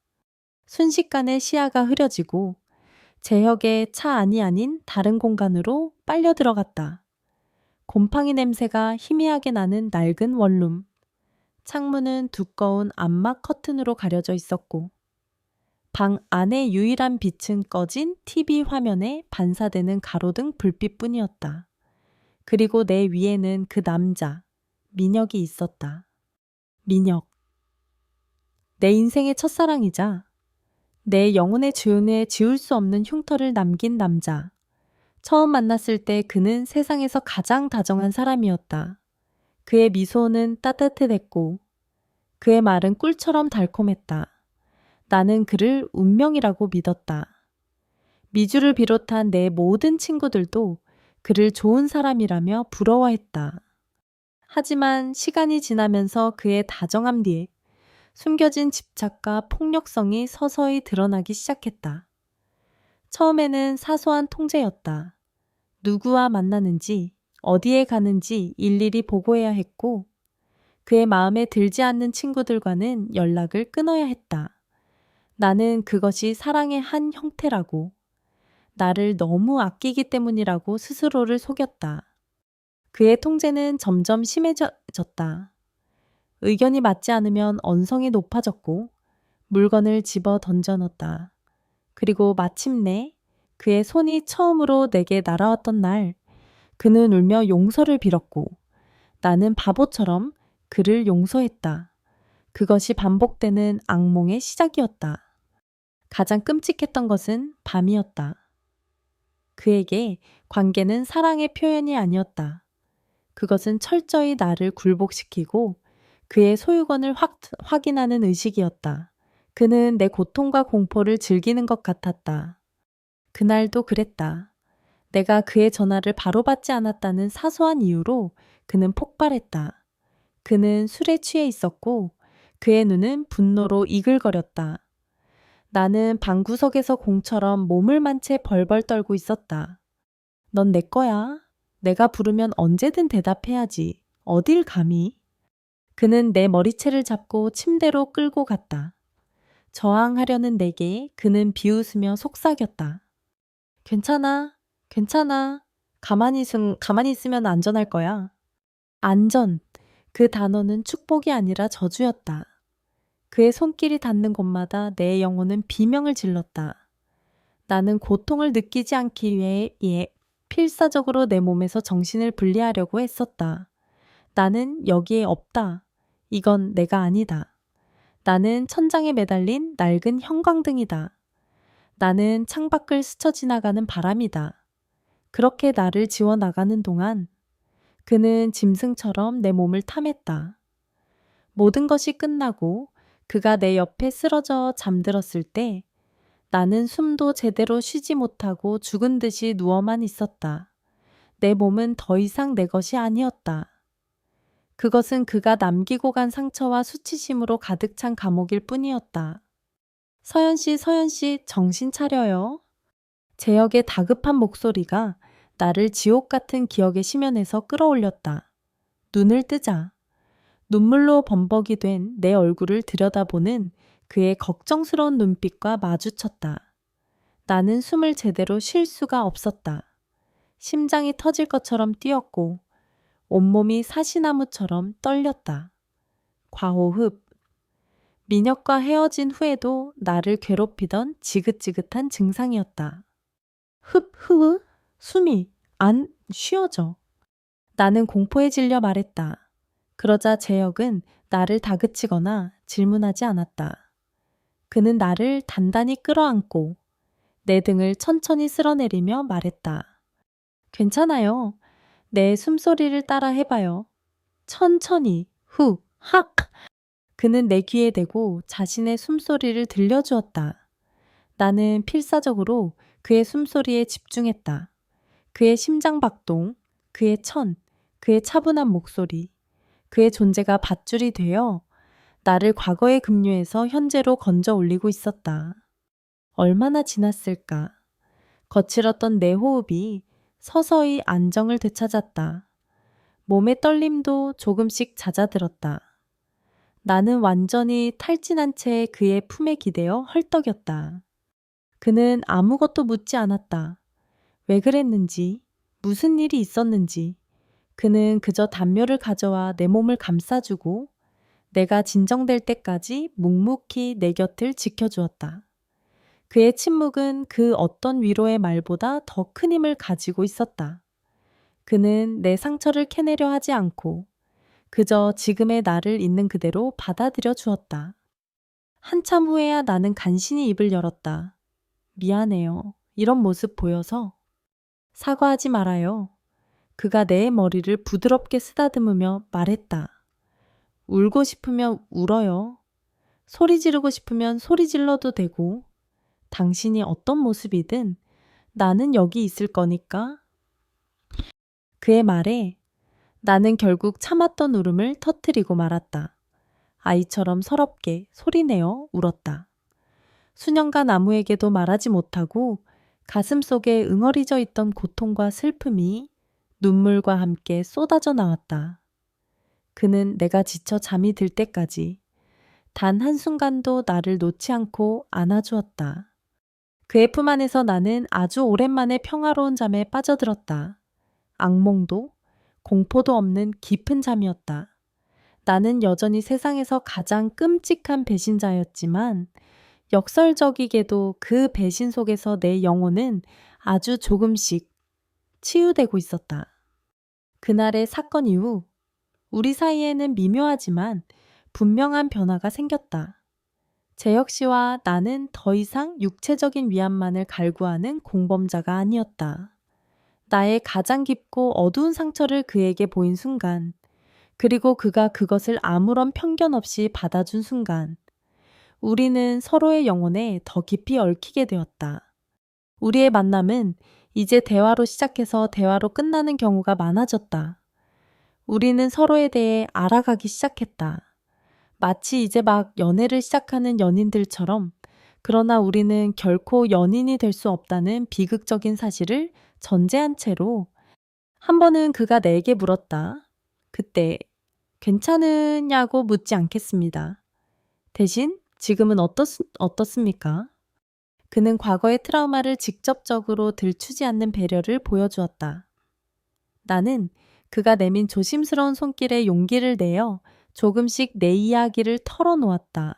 Speaker 1: 순식간에 시야가 흐려지고 제혁의 차 안이 아닌 다른 공간으로 빨려 들어갔다. 곰팡이 냄새가 희미하게 나는 낡은 원룸. 창문은 두꺼운 암막 커튼으로 가려져 있었고 방 안의 유일한 빛은 꺼진 TV 화면에 반사되는 가로등 불빛뿐이었다. 그리고 내 위에는 그 남자, 민혁이 있었다. 민혁. 내 인생의 첫사랑이자 내 영혼의 주윤에 지울 수 없는 흉터를 남긴 남자. 처음 만났을 때 그는 세상에서 가장 다정한 사람이었다. 그의 미소는 따뜻했고 그의 말은 꿀처럼 달콤했다. 나는 그를 운명이라고 믿었다. 미주를 비롯한 내 모든 친구들도 그를 좋은 사람이라며 부러워했다. 하지만 시간이 지나면서 그의 다정함 뒤에 숨겨진 집착과 폭력성이 서서히 드러나기 시작했다. 처음에는 사소한 통제였다. 누구와 만나는지, 어디에 가는지 일일이 보고해야 했고, 그의 마음에 들지 않는 친구들과는 연락을 끊어야 했다. 나는 그것이 사랑의 한 형태라고, 나를 너무 아끼기 때문이라고 스스로를 속였다. 그의 통제는 점점 심해졌다. 의견이 맞지 않으면 언성이 높아졌고, 물건을 집어 던져넣었다. 그리고 마침내 그의 손이 처음으로 내게 날아왔던 날, 그는 울며 용서를 빌었고, 나는 바보처럼 그를 용서했다. 그것이 반복되는 악몽의 시작이었다. 가장 끔찍했던 것은 밤이었다. 그에게 관계는 사랑의 표현이 아니었다. 그것은 철저히 나를 굴복시키고 그의 소유권을 확인하는 의식이었다. 그는 내 고통과 공포를 즐기는 것 같았다. 그날도 그랬다. 내가 그의 전화를 바로 받지 않았다는 사소한 이유로 그는 폭발했다. 그는 술에 취해 있었고 그의 눈은 분노로 이글거렸다. 나는 방구석에서 공처럼 몸을 만 채 벌벌 떨고 있었다. 넌 내 거야. 내가 부르면 언제든 대답해야지. 어딜 감히? 그는 내 머리채를 잡고 침대로 끌고 갔다. 저항하려는 내게 그는 비웃으며 속삭였다. 괜찮아, 괜찮아. 가만히 있으면 안전할 거야. 안전. 그 단어는 축복이 아니라 저주였다. 그의 손길이 닿는 곳마다 내 영혼은 비명을 질렀다. 나는 고통을 느끼지 않기 위해 필사적으로 내 몸에서 정신을 분리하려고 했었다. 나는 여기에 없다. 이건 내가 아니다. 나는 천장에 매달린 낡은 형광등이다. 나는 창밖을 스쳐 지나가는 바람이다. 그렇게 나를 지워나가는 동안 그는 짐승처럼 내 몸을 탐했다. 모든 것이 끝나고 그가 내 옆에 쓰러져 잠들었을 때 나는 숨도 제대로 쉬지 못하고 죽은 듯이 누워만 있었다. 내 몸은 더 이상 내 것이 아니었다. 그것은 그가 남기고 간 상처와 수치심으로 가득 찬 감옥일 뿐이었다. 서연 씨, 정신 차려요. 재혁의 다급한 목소리가 나를 지옥 같은 기억의 심연에서 끌어올렸다. 눈을 뜨자 눈물로 범벅이 된 내 얼굴을 들여다보는 그의 걱정스러운 눈빛과 마주쳤다. 나는 숨을 제대로 쉴 수가 없었다. 심장이 터질 것처럼 뛰었고 온몸이 사시나무처럼 떨렸다. 과호흡. 민혁과 헤어진 후에도 나를 괴롭히던 지긋지긋한 증상이었다. 숨이 안 쉬어져. 나는 공포에 질려 말했다. 그러자 재혁은 나를 다그치거나 질문하지 않았다. 그는 나를 단단히 끌어안고 내 등을 천천히 쓸어내리며 말했다. 괜찮아요. 내 숨소리를 따라 해봐요. 천천히, 학! 그는 내 귀에 대고 자신의 숨소리를 들려주었다. 나는 필사적으로 그의 숨소리에 집중했다. 그의 심장박동, 그의 그의 차분한 목소리, 그의 존재가 밧줄이 되어 나를 과거의 급류에서 현재로 건져 올리고 있었다. 얼마나 지났을까? 거칠었던 내 호흡이 서서히 안정을 되찾았다. 몸의 떨림도 조금씩 잦아들었다. 나는 완전히 탈진한 채 그의 품에 기대어 헐떡였다. 그는 아무것도 묻지 않았다. 왜 그랬는지, 무슨 일이 있었는지. 그는 그저 담요를 가져와 내 몸을 감싸주고 내가 진정될 때까지 묵묵히 내 곁을 지켜주었다. 그의 침묵은 그 어떤 위로의 말보다 더 큰 힘을 가지고 있었다. 그는 내 상처를 캐내려 하지 않고 그저 지금의 나를 있는 그대로 받아들여 주었다. 한참 후에야 나는 간신히 입을 열었다. 미안해요. 이런 모습 보여서. 사과하지 말아요. 그가 내 머리를 부드럽게 쓰다듬으며 말했다. 울고 싶으면 울어요. 소리 지르고 싶으면 소리 질러도 되고 당신이 어떤 모습이든 나는 여기 있을 거니까. 그의 말에 나는 결국 참았던 울음을 터뜨리고 말았다. 아이처럼 서럽게 소리내어 울었다. 수년간 아무에게도 말하지 못하고 가슴속에 응어리져 있던 고통과 슬픔이 눈물과 함께 쏟아져 나왔다. 그는 내가 지쳐 잠이 들 때까지 단 한순간도 나를 놓지 않고 안아주었다. 그의 품 안에서 나는 아주 오랜만에 평화로운 잠에 빠져들었다. 악몽도 공포도 없는 깊은 잠이었다. 나는 여전히 세상에서 가장 끔찍한 배신자였지만 역설적이게도 그 배신 속에서 내 영혼은 아주 조금씩 치유되고 있었다. 그날의 사건 이후 우리 사이에는 미묘하지만 분명한 변화가 생겼다. 재혁 씨와 나는 더 이상 육체적인 위안만을 갈구하는 공범자가 아니었다. 나의 가장 깊고 어두운 상처를 그에게 보인 순간, 그리고 그가 그것을 아무런 편견 없이 받아준 순간, 우리는 서로의 영혼에 더 깊이 얽히게 되었다. 우리의 만남은 이제 대화로 시작해서 대화로 끝나는 경우가 많아졌다. 우리는 서로에 대해 알아가기 시작했다. 마치 이제 막 연애를 시작하는 연인들처럼, 그러나 우리는 결코 연인이 될 수 없다는 비극적인 사실을 전제한 채로 한 번은 그가 내게 물었다. 그때 괜찮으냐고 묻지 않겠습니다. 대신 지금은 어떻습니까? 그는 과거의 트라우마를 직접적으로 들추지 않는 배려를 보여주었다. 나는 그가 내민 조심스러운 손길에 용기를 내어 조금씩 내 이야기를 털어놓았다.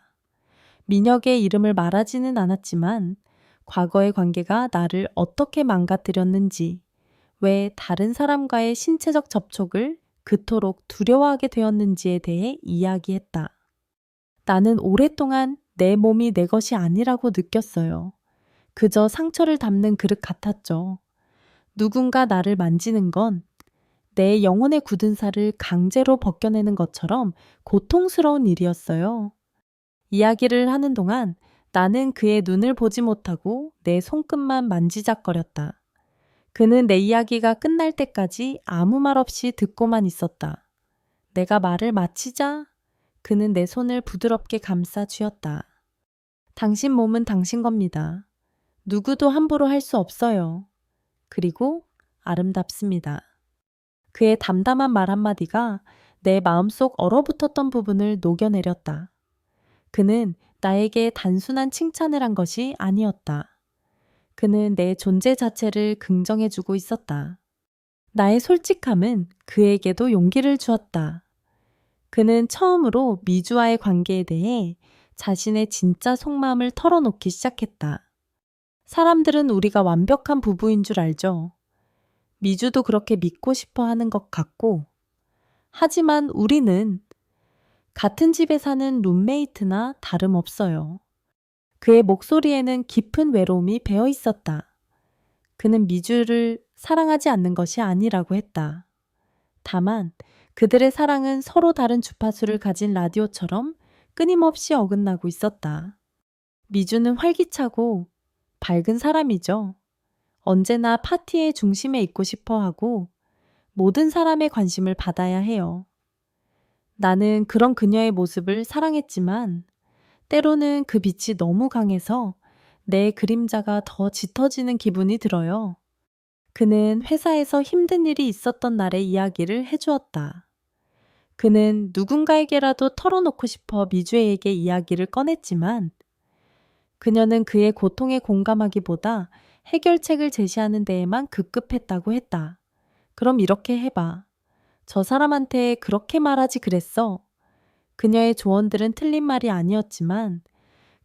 Speaker 1: 민혁의 이름을 말하지는 않았지만 과거의 관계가 나를 어떻게 망가뜨렸는지, 왜 다른 사람과의 신체적 접촉을 그토록 두려워하게 되었는지에 대해 이야기했다. 나는 오랫동안 내 몸이 내 것이 아니라고 느꼈어요. 그저 상처를 담는 그릇 같았죠. 누군가 나를 만지는 건 내 영혼의 굳은 살을 강제로 벗겨내는 것처럼 고통스러운 일이었어요. 이야기를 하는 동안 나는 그의 눈을 보지 못하고 내 손끝만 만지작거렸다. 그는 내 이야기가 끝날 때까지 아무 말 없이 듣고만 있었다. 내가 말을 마치자 그는 내 손을 부드럽게 감싸 쥐었다. 당신 몸은 당신 겁니다. 누구도 함부로 할 수 없어요. 그리고 아름답습니다. 그의 담담한 말 한마디가 내 마음속 얼어붙었던 부분을 녹여내렸다. 그는 나에게 단순한 칭찬을 한 것이 아니었다. 그는 내 존재 자체를 긍정해주고 있었다. 나의 솔직함은 그에게도 용기를 주었다. 그는 처음으로 미주와의 관계에 대해 자신의 진짜 속마음을 털어놓기 시작했다. 사람들은 우리가 완벽한 부부인 줄 알죠. 미주도 그렇게 믿고 싶어 하는 것 같고, 하지만 우리는 같은 집에 사는 룸메이트나 다름없어요. 그의 목소리에는 깊은 외로움이 배어 있었다. 그는 미주를 사랑하지 않는 것이 아니라고 했다. 다만 그들의 사랑은 서로 다른 주파수를 가진 라디오처럼 끊임없이 어긋나고 있었다. 미주는 활기차고 밝은 사람이죠. 언제나 파티의 중심에 있고 싶어 하고 모든 사람의 관심을 받아야 해요. 나는 그런 그녀의 모습을 사랑했지만 때로는 그 빛이 너무 강해서 내 그림자가 더 짙어지는 기분이 들어요. 그는 회사에서 힘든 일이 있었던 날의 이야기를 해주었다. 그는 누군가에게라도 털어놓고 싶어 미주에게 이야기를 꺼냈지만 그녀는 그의 고통에 공감하기보다 해결책을 제시하는 데에만 급급했다고 했다. 그럼 이렇게 해봐. 저 사람한테 그렇게 말하지 그랬어. 그녀의 조언들은 틀린 말이 아니었지만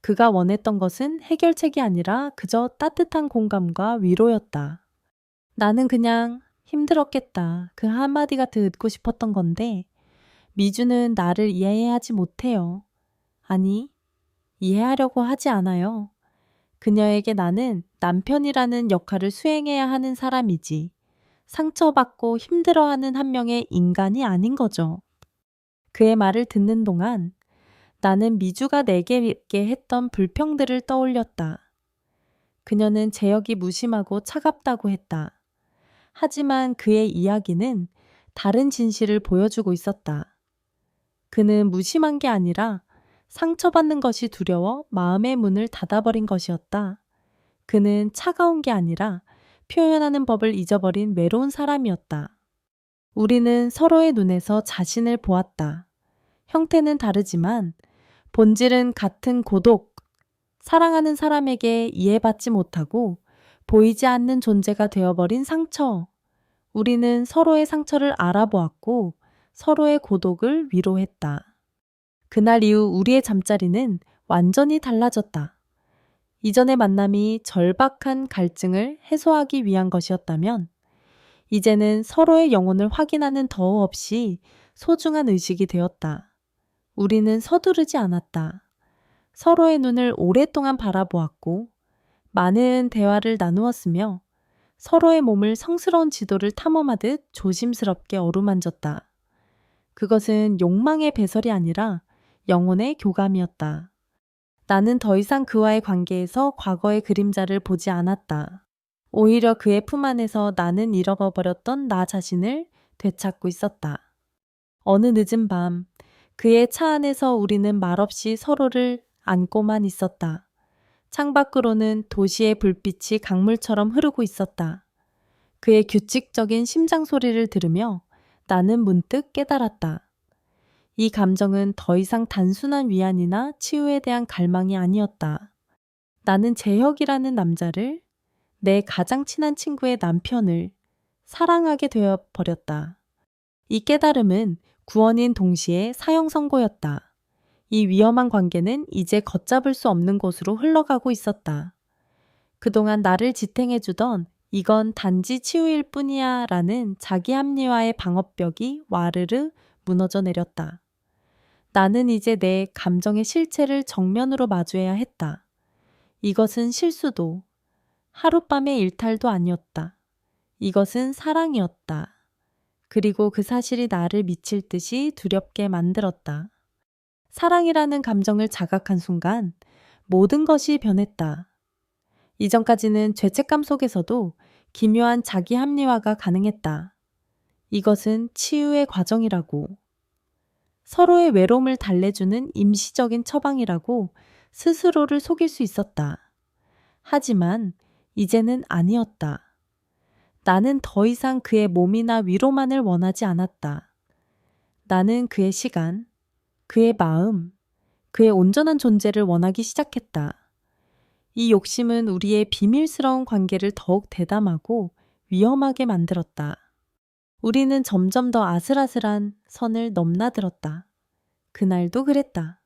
Speaker 1: 그가 원했던 것은 해결책이 아니라 그저 따뜻한 공감과 위로였다. 나는 그냥 힘들었겠다. 그 한마디가 듣고 싶었던 건데 미주는 나를 이해하지 못해요. 아니, 이해하려고 하지 않아요. 그녀에게 나는 남편이라는 역할을 수행해야 하는 사람이지 상처받고 힘들어하는 한 명의 인간이 아닌 거죠. 그의 말을 듣는 동안 나는 미주가 내게 했던 불평들을 떠올렸다. 그녀는 재혁이 무심하고 차갑다고 했다. 하지만 그의 이야기는 다른 진실을 보여주고 있었다. 그는 무심한 게 아니라 상처받는 것이 두려워 마음의 문을 닫아버린 것이었다. 그는 차가운 게 아니라 표현하는 법을 잊어버린 외로운 사람이었다. 우리는 서로의 눈에서 자신을 보았다. 형태는 다르지만 본질은 같은 고독, 사랑하는 사람에게 이해받지 못하고 보이지 않는 존재가 되어버린 상처. 우리는 서로의 상처를 알아보았고 서로의 고독을 위로했다. 그날 이후 우리의 잠자리는 완전히 달라졌다. 이전의 만남이 절박한 갈증을 해소하기 위한 것이었다면 이제는 서로의 영혼을 확인하는 더 없이 소중한 의식이 되었다. 우리는 서두르지 않았다. 서로의 눈을 오랫동안 바라보았고 많은 대화를 나누었으며 서로의 몸을 성스러운 지도를 탐험하듯 조심스럽게 어루만졌다. 그것은 욕망의 배설이 아니라 영혼의 교감이었다. 나는 더 이상 그와의 관계에서 과거의 그림자를 보지 않았다. 오히려 그의 품 안에서 나는 잃어버렸던 나 자신을 되찾고 있었다. 어느 늦은 밤, 그의 차 안에서 우리는 말없이 서로를 안고만 있었다. 창밖으로는 도시의 불빛이 강물처럼 흐르고 있었다. 그의 규칙적인 심장 소리를 들으며 나는 문득 깨달았다. 이 감정은 더 이상 단순한 위안이나 치유에 대한 갈망이 아니었다. 나는 재혁이라는 남자를, 내 가장 친한 친구의 남편을 사랑하게 되어 버렸다. 이 깨달음은 구원인 동시에 사형 선고였다. 이 위험한 관계는 이제 걷잡을 수 없는 곳으로 흘러가고 있었다. 그동안 나를 지탱해주던 이건 단지 치유일 뿐이야 라는 자기 합리화의 방어벽이 와르르 무너져 내렸다. 나는 이제 내 감정의 실체를 정면으로 마주해야 했다. 이것은 실수도 하룻밤의 일탈도 아니었다. 이것은 사랑이었다. 그리고 그 사실이 나를 미칠 듯이 두렵게 만들었다. 사랑이라는 감정을 자각한 순간 모든 것이 변했다. 이전까지는 죄책감 속에서도 기묘한 자기 합리화가 가능했다. 이것은 치유의 과정이라고. 서로의 외로움을 달래주는 임시적인 처방이라고 스스로를 속일 수 있었다. 하지만 이제는 아니었다. 나는 더 이상 그의 몸이나 위로만을 원하지 않았다. 나는 그의 시간, 그의 마음, 그의 온전한 존재를 원하기 시작했다. 이 욕심은 우리의 비밀스러운 관계를 더욱 대담하고 위험하게 만들었다. 우리는 점점 더 아슬아슬한 선을 넘나들었다. 그날도 그랬다.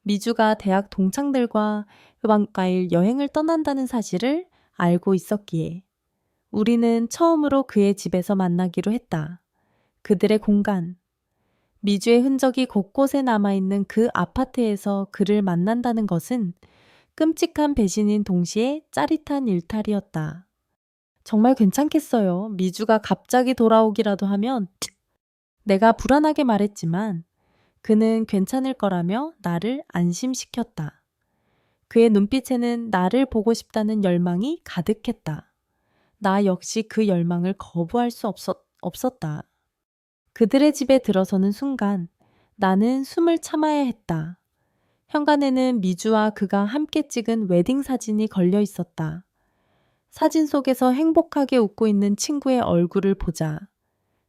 Speaker 1: 미주가 대학 동창들과 음악과일 여행을 떠난다는 사실을 알고 있었기에 우리는 처음으로 그의 집에서 만나기로 했다. 그들의 공간. 미주의 흔적이 곳곳에 남아있는 그 아파트에서 그를 만난다는 것은 끔찍한 배신인 동시에 짜릿한 일탈이었다. 정말 괜찮겠어요. 미주가 갑자기 돌아오기라도 하면 내가 불안하게 말했지만 그는 괜찮을 거라며 나를 안심시켰다. 그의 눈빛에는 나를 보고 싶다는 열망이 가득했다. 나 역시 그 열망을 거부할 수 없었다. 그들의 집에 들어서는 순간 나는 숨을 참아야 했다. 현관에는 미주와 그가 함께 찍은 웨딩 사진이 걸려 있었다. 사진 속에서 행복하게 웃고 있는 친구의 얼굴을 보자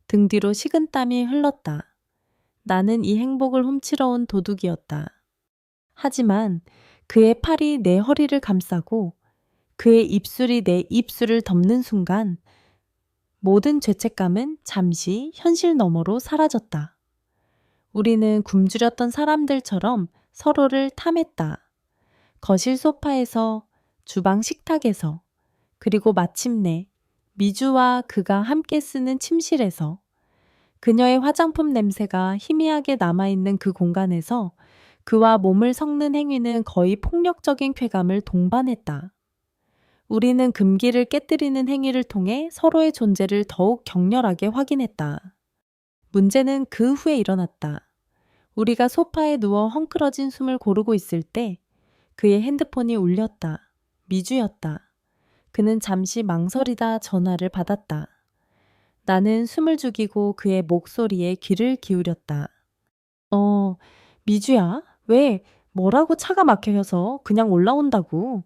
Speaker 1: 등 뒤로 식은땀이 흘렀다. 나는 이 행복을 훔치러 온 도둑이었다. 하지만 그의 팔이 내 허리를 감싸고 그의 입술이 내 입술을 덮는 순간 모든 죄책감은 잠시 현실 너머로 사라졌다. 우리는 굶주렸던 사람들처럼 서로를 탐했다. 거실 소파에서, 주방 식탁에서, 그리고 마침내 미주와 그가 함께 쓰는 침실에서 그녀의 화장품 냄새가 희미하게 남아있는 그 공간에서 그와 몸을 섞는 행위는 거의 폭력적인 쾌감을 동반했다. 우리는 금기를 깨뜨리는 행위를 통해 서로의 존재를 더욱 격렬하게 확인했다. 문제는 그 후에 일어났다. 우리가 소파에 누워 헝클어진 숨을 고르고 있을 때 그의 핸드폰이 울렸다. 미주였다. 그는 잠시 망설이다 전화를 받았다. 나는 숨을 죽이고 그의 목소리에 귀를 기울였다. 어, 미주야, 왜? 뭐라고 차가 막혀서 그냥 올라온다고.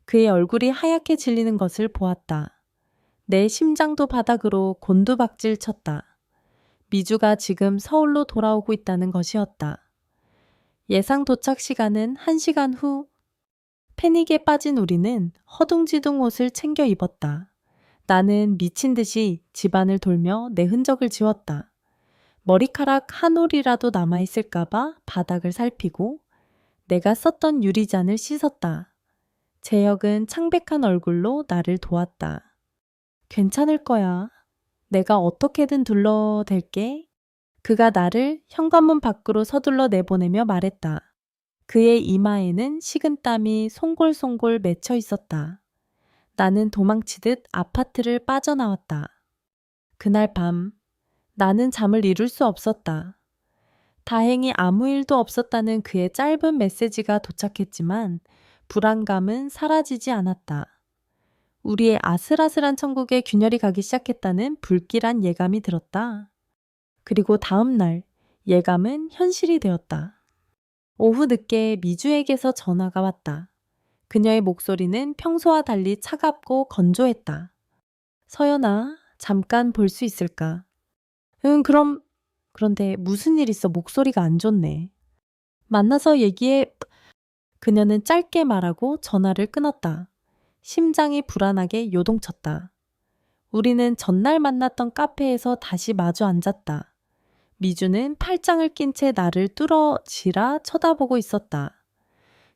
Speaker 1: 그의 얼굴이 하얗게 질리는 것을 보았다. 내 심장도 바닥으로 곤두박질 쳤다. 미주가 지금 서울로 돌아오고 있다는 것이었다. 예상 도착 시간은 1시간 후. 패닉에 빠진 우리는 허둥지둥 옷을 챙겨 입었다. 나는 미친 듯이 집안을 돌며 내 흔적을 지웠다. 머리카락 한 올이라도 남아있을까봐 바닥을 살피고 내가 썼던 유리잔을 씻었다. 재혁은 창백한 얼굴로 나를 도왔다. 괜찮을 거야. 내가 어떻게든 둘러댈게. 그가 나를 현관문 밖으로 서둘러 내보내며 말했다. 그의 이마에는 식은땀이 송골송골 맺혀 있었다. 나는 도망치듯 아파트를 빠져나왔다. 그날 밤 나는 잠을 이룰 수 없었다. 다행히 아무 일도 없었다는 그의 짧은 메시지가 도착했지만 불안감은 사라지지 않았다. 우리의 아슬아슬한 천국에 균열이 가기 시작했다는 불길한 예감이 들었다. 그리고 다음 날 예감은 현실이 되었다. 오후 늦게 미주에게서 전화가 왔다. 그녀의 목소리는 평소와 달리 차갑고 건조했다. 서연아, 잠깐 볼 수 있을까? 응, 그럼. 그런데 무슨 일 있어? 목소리가 안 좋네. 만나서 얘기해. 그녀는 짧게 말하고 전화를 끊었다. 심장이 불안하게 요동쳤다. 우리는 전날 만났던 카페에서 다시 마주 앉았다. 미주는 팔짱을 낀 채 나를 뚫어지라 쳐다보고 있었다.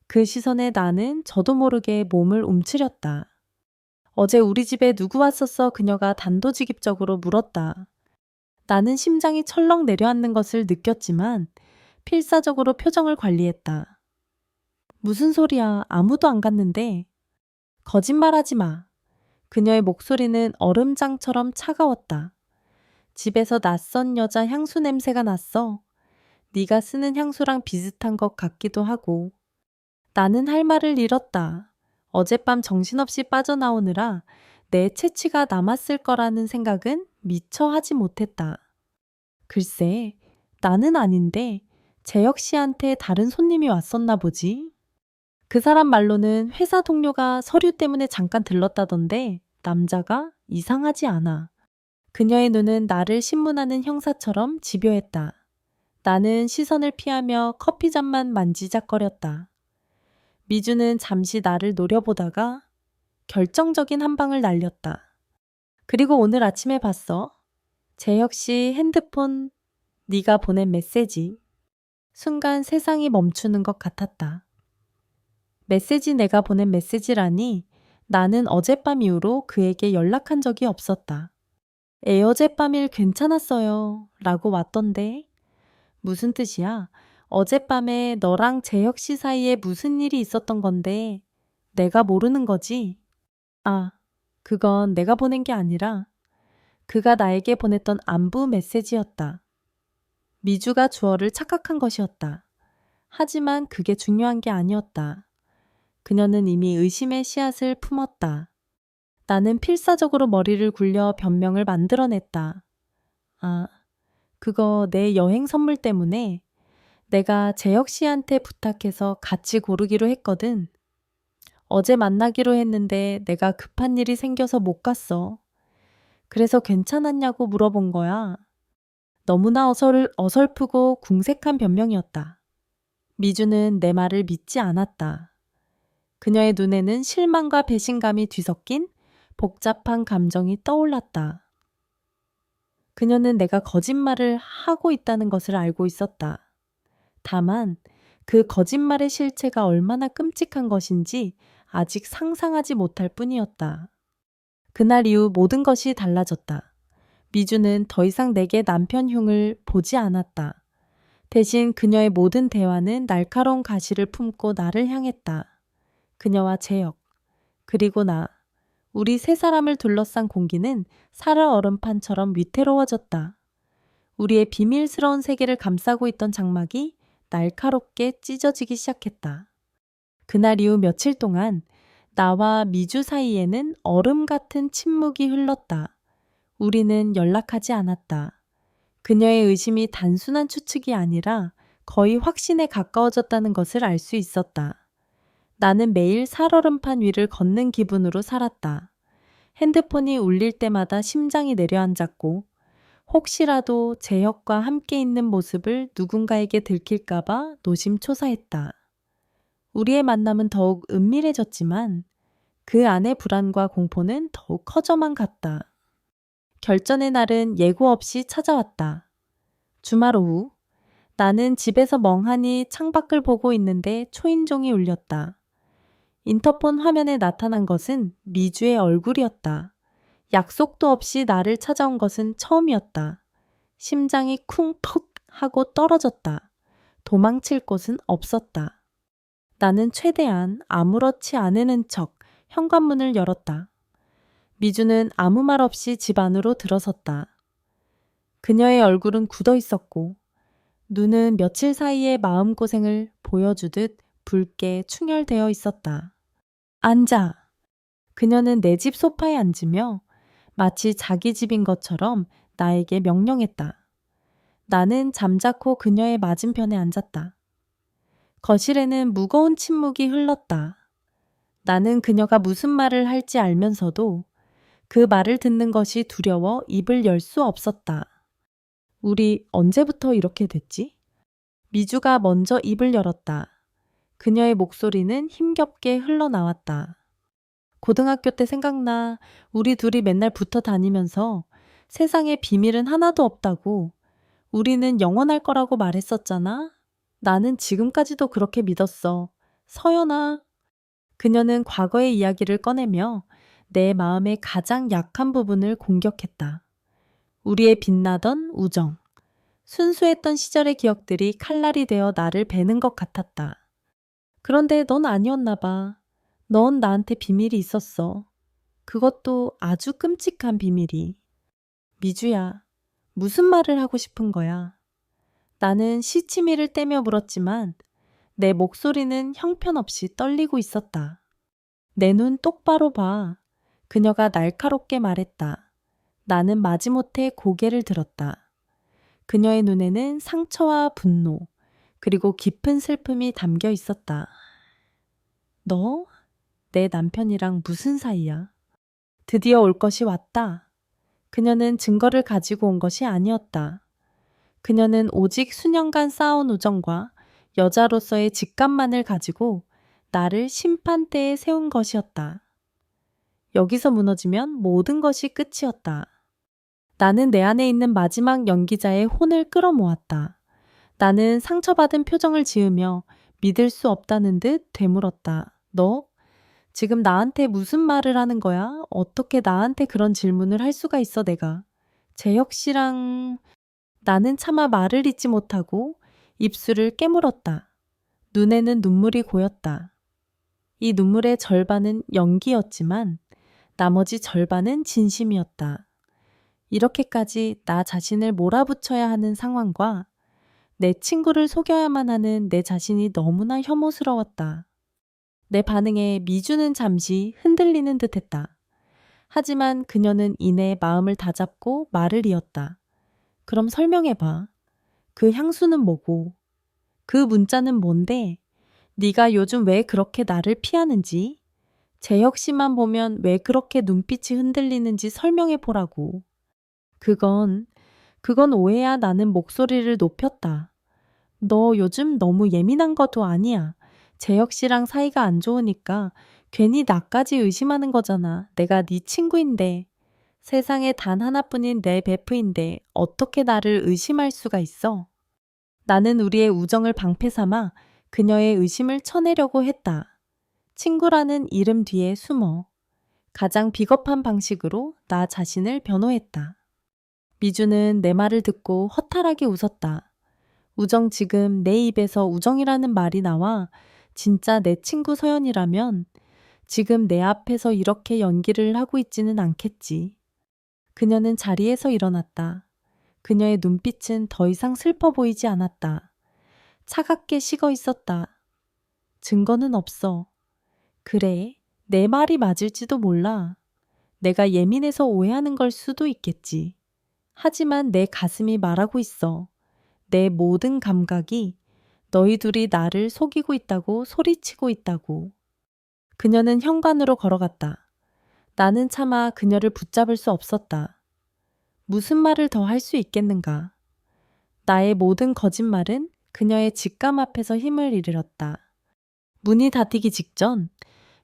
Speaker 1: 그 시선에 나는 저도 모르게 몸을 움츠렸다. 어제 우리 집에 누구 왔었어? 그녀가 단도직입적으로 물었다. 나는 심장이 철렁 내려앉는 것을 느꼈지만 필사적으로 표정을 관리했다. 무슨 소리야? 아무도 안 갔는데. 거짓말하지 마. 그녀의 목소리는 얼음장처럼 차가웠다. 집에서 낯선 여자 향수 냄새가 났어. 네가 쓰는 향수랑 비슷한 것 같기도 하고. 나는 할 말을 잃었다. 어젯밤 정신없이 빠져나오느라 내 채취가 남았을 거라는 생각은 미처 하지 못했다. 글쎄, 나는 아닌데 재혁 씨한테 다른 손님이 왔었나 보지. 그 사람 말로는 회사 동료가 서류 때문에 잠깐 들렀다던데 남자가 이상하지 않아. 그녀의 눈은 나를 신문하는 형사처럼 집요했다. 나는 시선을 피하며 커피잔만 만지작거렸다. 미주는 잠시 나를 노려보다가 결정적인 한 방을 날렸다. 그리고 오늘 아침에 봤어. 재혁 씨 핸드폰 네가 보낸 메시지. 순간 세상이 멈추는 것 같았다. 메시지 내가 보낸 메시지라니 나는 어젯밤 이후로 그에게 연락한 적이 없었다. 어젯밤일 괜찮았어요. 라고 왔던데. 무슨 뜻이야? 어젯밤에 너랑 재혁 씨 사이에 무슨 일이 있었던 건데 내가 모르는 거지? 아, 그건 내가 보낸 게 아니라 그가 나에게 보냈던 안부 메시지였다. 미주가 주어를 착각한 것이었다. 하지만 그게 중요한 게 아니었다. 그녀는 이미 의심의 씨앗을 품었다. 나는 필사적으로 머리를 굴려 변명을 만들어냈다. 아, 그거 내 여행 선물 때문에 내가 재혁 씨한테 부탁해서 같이 고르기로 했거든. 어제 만나기로 했는데 내가 급한 일이 생겨서 못 갔어. 그래서 괜찮았냐고 물어본 거야. 너무나 어설프고 궁색한 변명이었다. 미주는 내 말을 믿지 않았다. 그녀의 눈에는 실망과 배신감이 뒤섞인 복잡한 감정이 떠올랐다. 그녀는 내가 거짓말을 하고 있다는 것을 알고 있었다. 다만 그 거짓말의 실체가 얼마나 끔찍한 것인지 아직 상상하지 못할 뿐이었다. 그날 이후 모든 것이 달라졌다. 미주는 더 이상 내게 남편 흉을 보지 않았다. 대신 그녀의 모든 대화는 날카로운 가시를 품고 나를 향했다. 그녀와 재혁, 그리고 나, 우리 세 사람을 둘러싼 공기는 사르 얼음판처럼 위태로워졌다. 우리의 비밀스러운 세계를 감싸고 있던 장막이 날카롭게 찢어지기 시작했다. 그날 이후 며칠 동안 나와 미주 사이에는 얼음 같은 침묵이 흘렀다. 우리는 연락하지 않았다. 그녀의 의심이 단순한 추측이 아니라 거의 확신에 가까워졌다는 것을 알 수 있었다. 나는 매일 살얼음판 위를 걷는 기분으로 살았다. 핸드폰이 울릴 때마다 심장이 내려앉았고 혹시라도 재혁과 함께 있는 모습을 누군가에게 들킬까봐 노심초사했다. 우리의 만남은 더욱 은밀해졌지만 그 안의 불안과 공포는 더욱 커져만 갔다. 결전의 날은 예고 없이 찾아왔다. 주말 오후, 나는 집에서 멍하니 창밖을 보고 있는데 초인종이 울렸다. 인터폰 화면에 나타난 것은 미주의 얼굴이었다. 약속도 없이 나를 찾아온 것은 처음이었다. 심장이 쿵퍽 하고 떨어졌다. 도망칠 곳은 없었다. 나는 최대한 아무렇지 않은 척 현관문을 열었다. 미주는 아무 말 없이 집 안으로 들어섰다. 그녀의 얼굴은 굳어 있었고 눈은 며칠 사이의 마음고생을 보여주듯 붉게 충혈되어 있었다. 앉아. 그녀는 내 집 소파에 앉으며 마치 자기 집인 것처럼 나에게 명령했다. 나는 잠자코 그녀의 맞은편에 앉았다. 거실에는 무거운 침묵이 흘렀다. 나는 그녀가 무슨 말을 할지 알면서도 그 말을 듣는 것이 두려워 입을 열 수 없었다. 우리 언제부터 이렇게 됐지? 미주가 먼저 입을 열었다. 그녀의 목소리는 힘겹게 흘러나왔다. 고등학교 때 생각나. 우리 둘이 맨날 붙어 다니면서 세상에 비밀은 하나도 없다고. 우리는 영원할 거라고 말했었잖아. 나는 지금까지도 그렇게 믿었어. 서연아. 그녀는 과거의 이야기를 꺼내며 내 마음의 가장 약한 부분을 공격했다. 우리의 빛나던 우정. 순수했던 시절의 기억들이 칼날이 되어 나를 베는 것 같았다. 그런데 넌 아니었나 봐. 넌 나한테 비밀이 있었어. 그것도 아주 끔찍한 비밀이. 미주야, 무슨 말을 하고 싶은 거야? 나는 시치미를 떼며 물었지만 내 목소리는 형편없이 떨리고 있었다. 내 눈 똑바로 봐. 그녀가 날카롭게 말했다. 나는 마지못해 고개를 들었다. 그녀의 눈에는 상처와 분노, 그리고 깊은 슬픔이 담겨 있었다. 너? 내 남편이랑 무슨 사이야? 드디어 올 것이 왔다. 그녀는 증거를 가지고 온 것이 아니었다. 그녀는 오직 수년간 쌓아온 우정과 여자로서의 직감만을 가지고 나를 심판대에 세운 것이었다. 여기서 무너지면 모든 것이 끝이었다. 나는 내 안에 있는 마지막 연기자의 혼을 끌어모았다. 나는 상처받은 표정을 지으며 믿을 수 없다는 듯 되물었다. 너? 지금 나한테 무슨 말을 하는 거야? 어떻게 나한테 그런 질문을 할 수가 있어 내가. 재혁 씨랑... 나는 차마 말을 잇지 못하고 입술을 깨물었다. 눈에는 눈물이 고였다. 이 눈물의 절반은 연기였지만 나머지 절반은 진심이었다. 이렇게까지 나 자신을 몰아붙여야 하는 상황과 내 친구를 속여야만 하는 내 자신이 너무나 혐오스러웠다. 내 반응에 미주는 잠시 흔들리는 듯했다. 하지만 그녀는 이내 마음을 다잡고 말을 이었다. 그럼 설명해봐. 그 향수는 뭐고? 그 문자는 뭔데? 네가 요즘 왜 그렇게 나를 피하는지? 재혁 씨만 보면 왜 그렇게 눈빛이 흔들리는지 설명해보라고. 그건 오해야. 나는 목소리를 높였다. 너 요즘 너무 예민한 것도 아니야. 재혁 씨랑 사이가 안 좋으니까 괜히 나까지 의심하는 거잖아. 내가 네 친구인데. 세상에 단 하나뿐인 내 베프인데 어떻게 나를 의심할 수가 있어? 나는 우리의 우정을 방패 삼아 그녀의 의심을 쳐내려고 했다. 친구라는 이름 뒤에 숨어 가장 비겁한 방식으로 나 자신을 변호했다. 미주는 내 말을 듣고 허탈하게 웃었다. 우정, 지금 내 입에서 우정이라는 말이 나와 진짜 내 친구 서연이라면 지금 내 앞에서 이렇게 연기를 하고 있지는 않겠지. 그녀는 자리에서 일어났다. 그녀의 눈빛은 더 이상 슬퍼 보이지 않았다. 차갑게 식어 있었다. 증거는 없어. 그래, 내 말이 맞을지도 몰라. 내가 예민해서 오해하는 걸 수도 있겠지. 하지만 내 가슴이 말하고 있어. 내 모든 감각이 너희 둘이 나를 속이고 있다고 소리치고 있다고. 그녀는 현관으로 걸어갔다. 나는 차마 그녀를 붙잡을 수 없었다. 무슨 말을 더 할 수 있겠는가. 나의 모든 거짓말은 그녀의 직감 앞에서 힘을 잃었다. 문이 닫히기 직전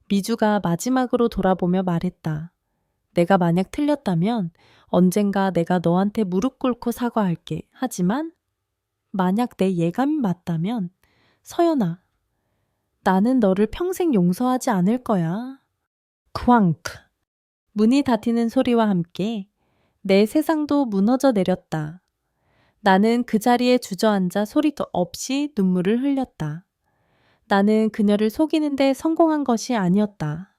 Speaker 1: 미주가 마지막으로 돌아보며 말했다. 내가 만약 틀렸다면 언젠가 내가 너한테 무릎 꿇고 사과할게. 하지만 만약 내 예감이 맞다면 서연아, 나는 너를 평생 용서하지 않을 거야. 쾅크. 문이 닫히는 소리와 함께 내 세상도 무너져 내렸다. 나는 그 자리에 주저앉아 소리 없이 눈물을 흘렸다. 나는 그녀를 속이는데 성공한 것이 아니었다.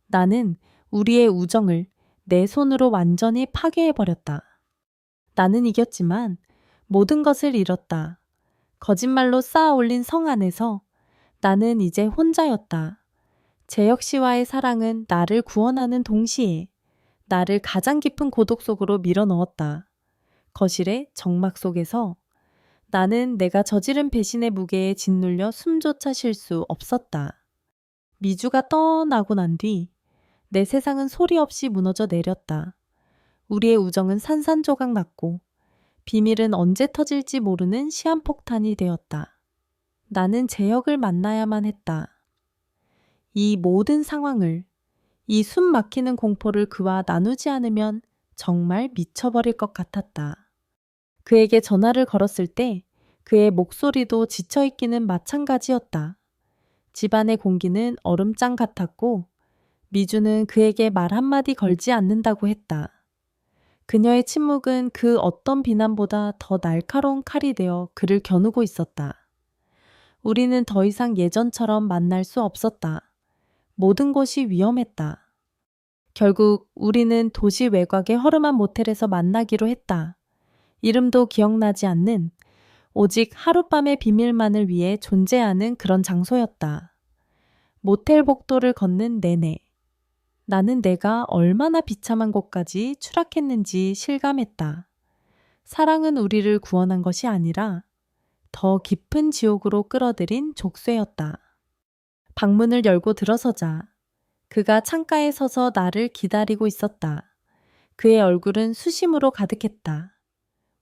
Speaker 1: 나는 우리의 우정을 내 손으로 완전히 파괴해버렸다. 나는 이겼지만 모든 것을 잃었다. 거짓말로 쌓아 올린 성 안에서 나는 이제 혼자였다. 재혁 씨와의 사랑은 나를 구원하는 동시에 나를 가장 깊은 고독 속으로 밀어넣었다. 거실의 정막 속에서 나는 내가 저지른 배신의 무게에 짓눌려 숨조차 쉴 수 없었다. 미주가 떠나고 난 뒤 내 세상은 소리 없이 무너져 내렸다. 우리의 우정은 산산조각 났고 비밀은 언제 터질지 모르는 시한폭탄이 되었다. 나는 재혁을 만나야만 했다. 이 모든 상황을, 이 숨 막히는 공포를 그와 나누지 않으면 정말 미쳐버릴 것 같았다. 그에게 전화를 걸었을 때 그의 목소리도 지쳐있기는 마찬가지였다. 집안의 공기는 얼음장 같았고 미주는 그에게 말 한마디 걸지 않는다고 했다. 그녀의 침묵은 그 어떤 비난보다 더 날카로운 칼이 되어 그를 겨누고 있었다. 우리는 더 이상 예전처럼 만날 수 없었다. 모든 것이 위험했다. 결국 우리는 도시 외곽의 허름한 모텔에서 만나기로 했다. 이름도 기억나지 않는 오직 하룻밤의 비밀만을 위해 존재하는 그런 장소였다. 모텔 복도를 걷는 내내 나는 내가 얼마나 비참한 곳까지 추락했는지 실감했다. 사랑은 우리를 구원한 것이 아니라 더 깊은 지옥으로 끌어들인 족쇄였다. 방문을 열고 들어서자 그가 창가에 서서 나를 기다리고 있었다. 그의 얼굴은 수심으로 가득했다.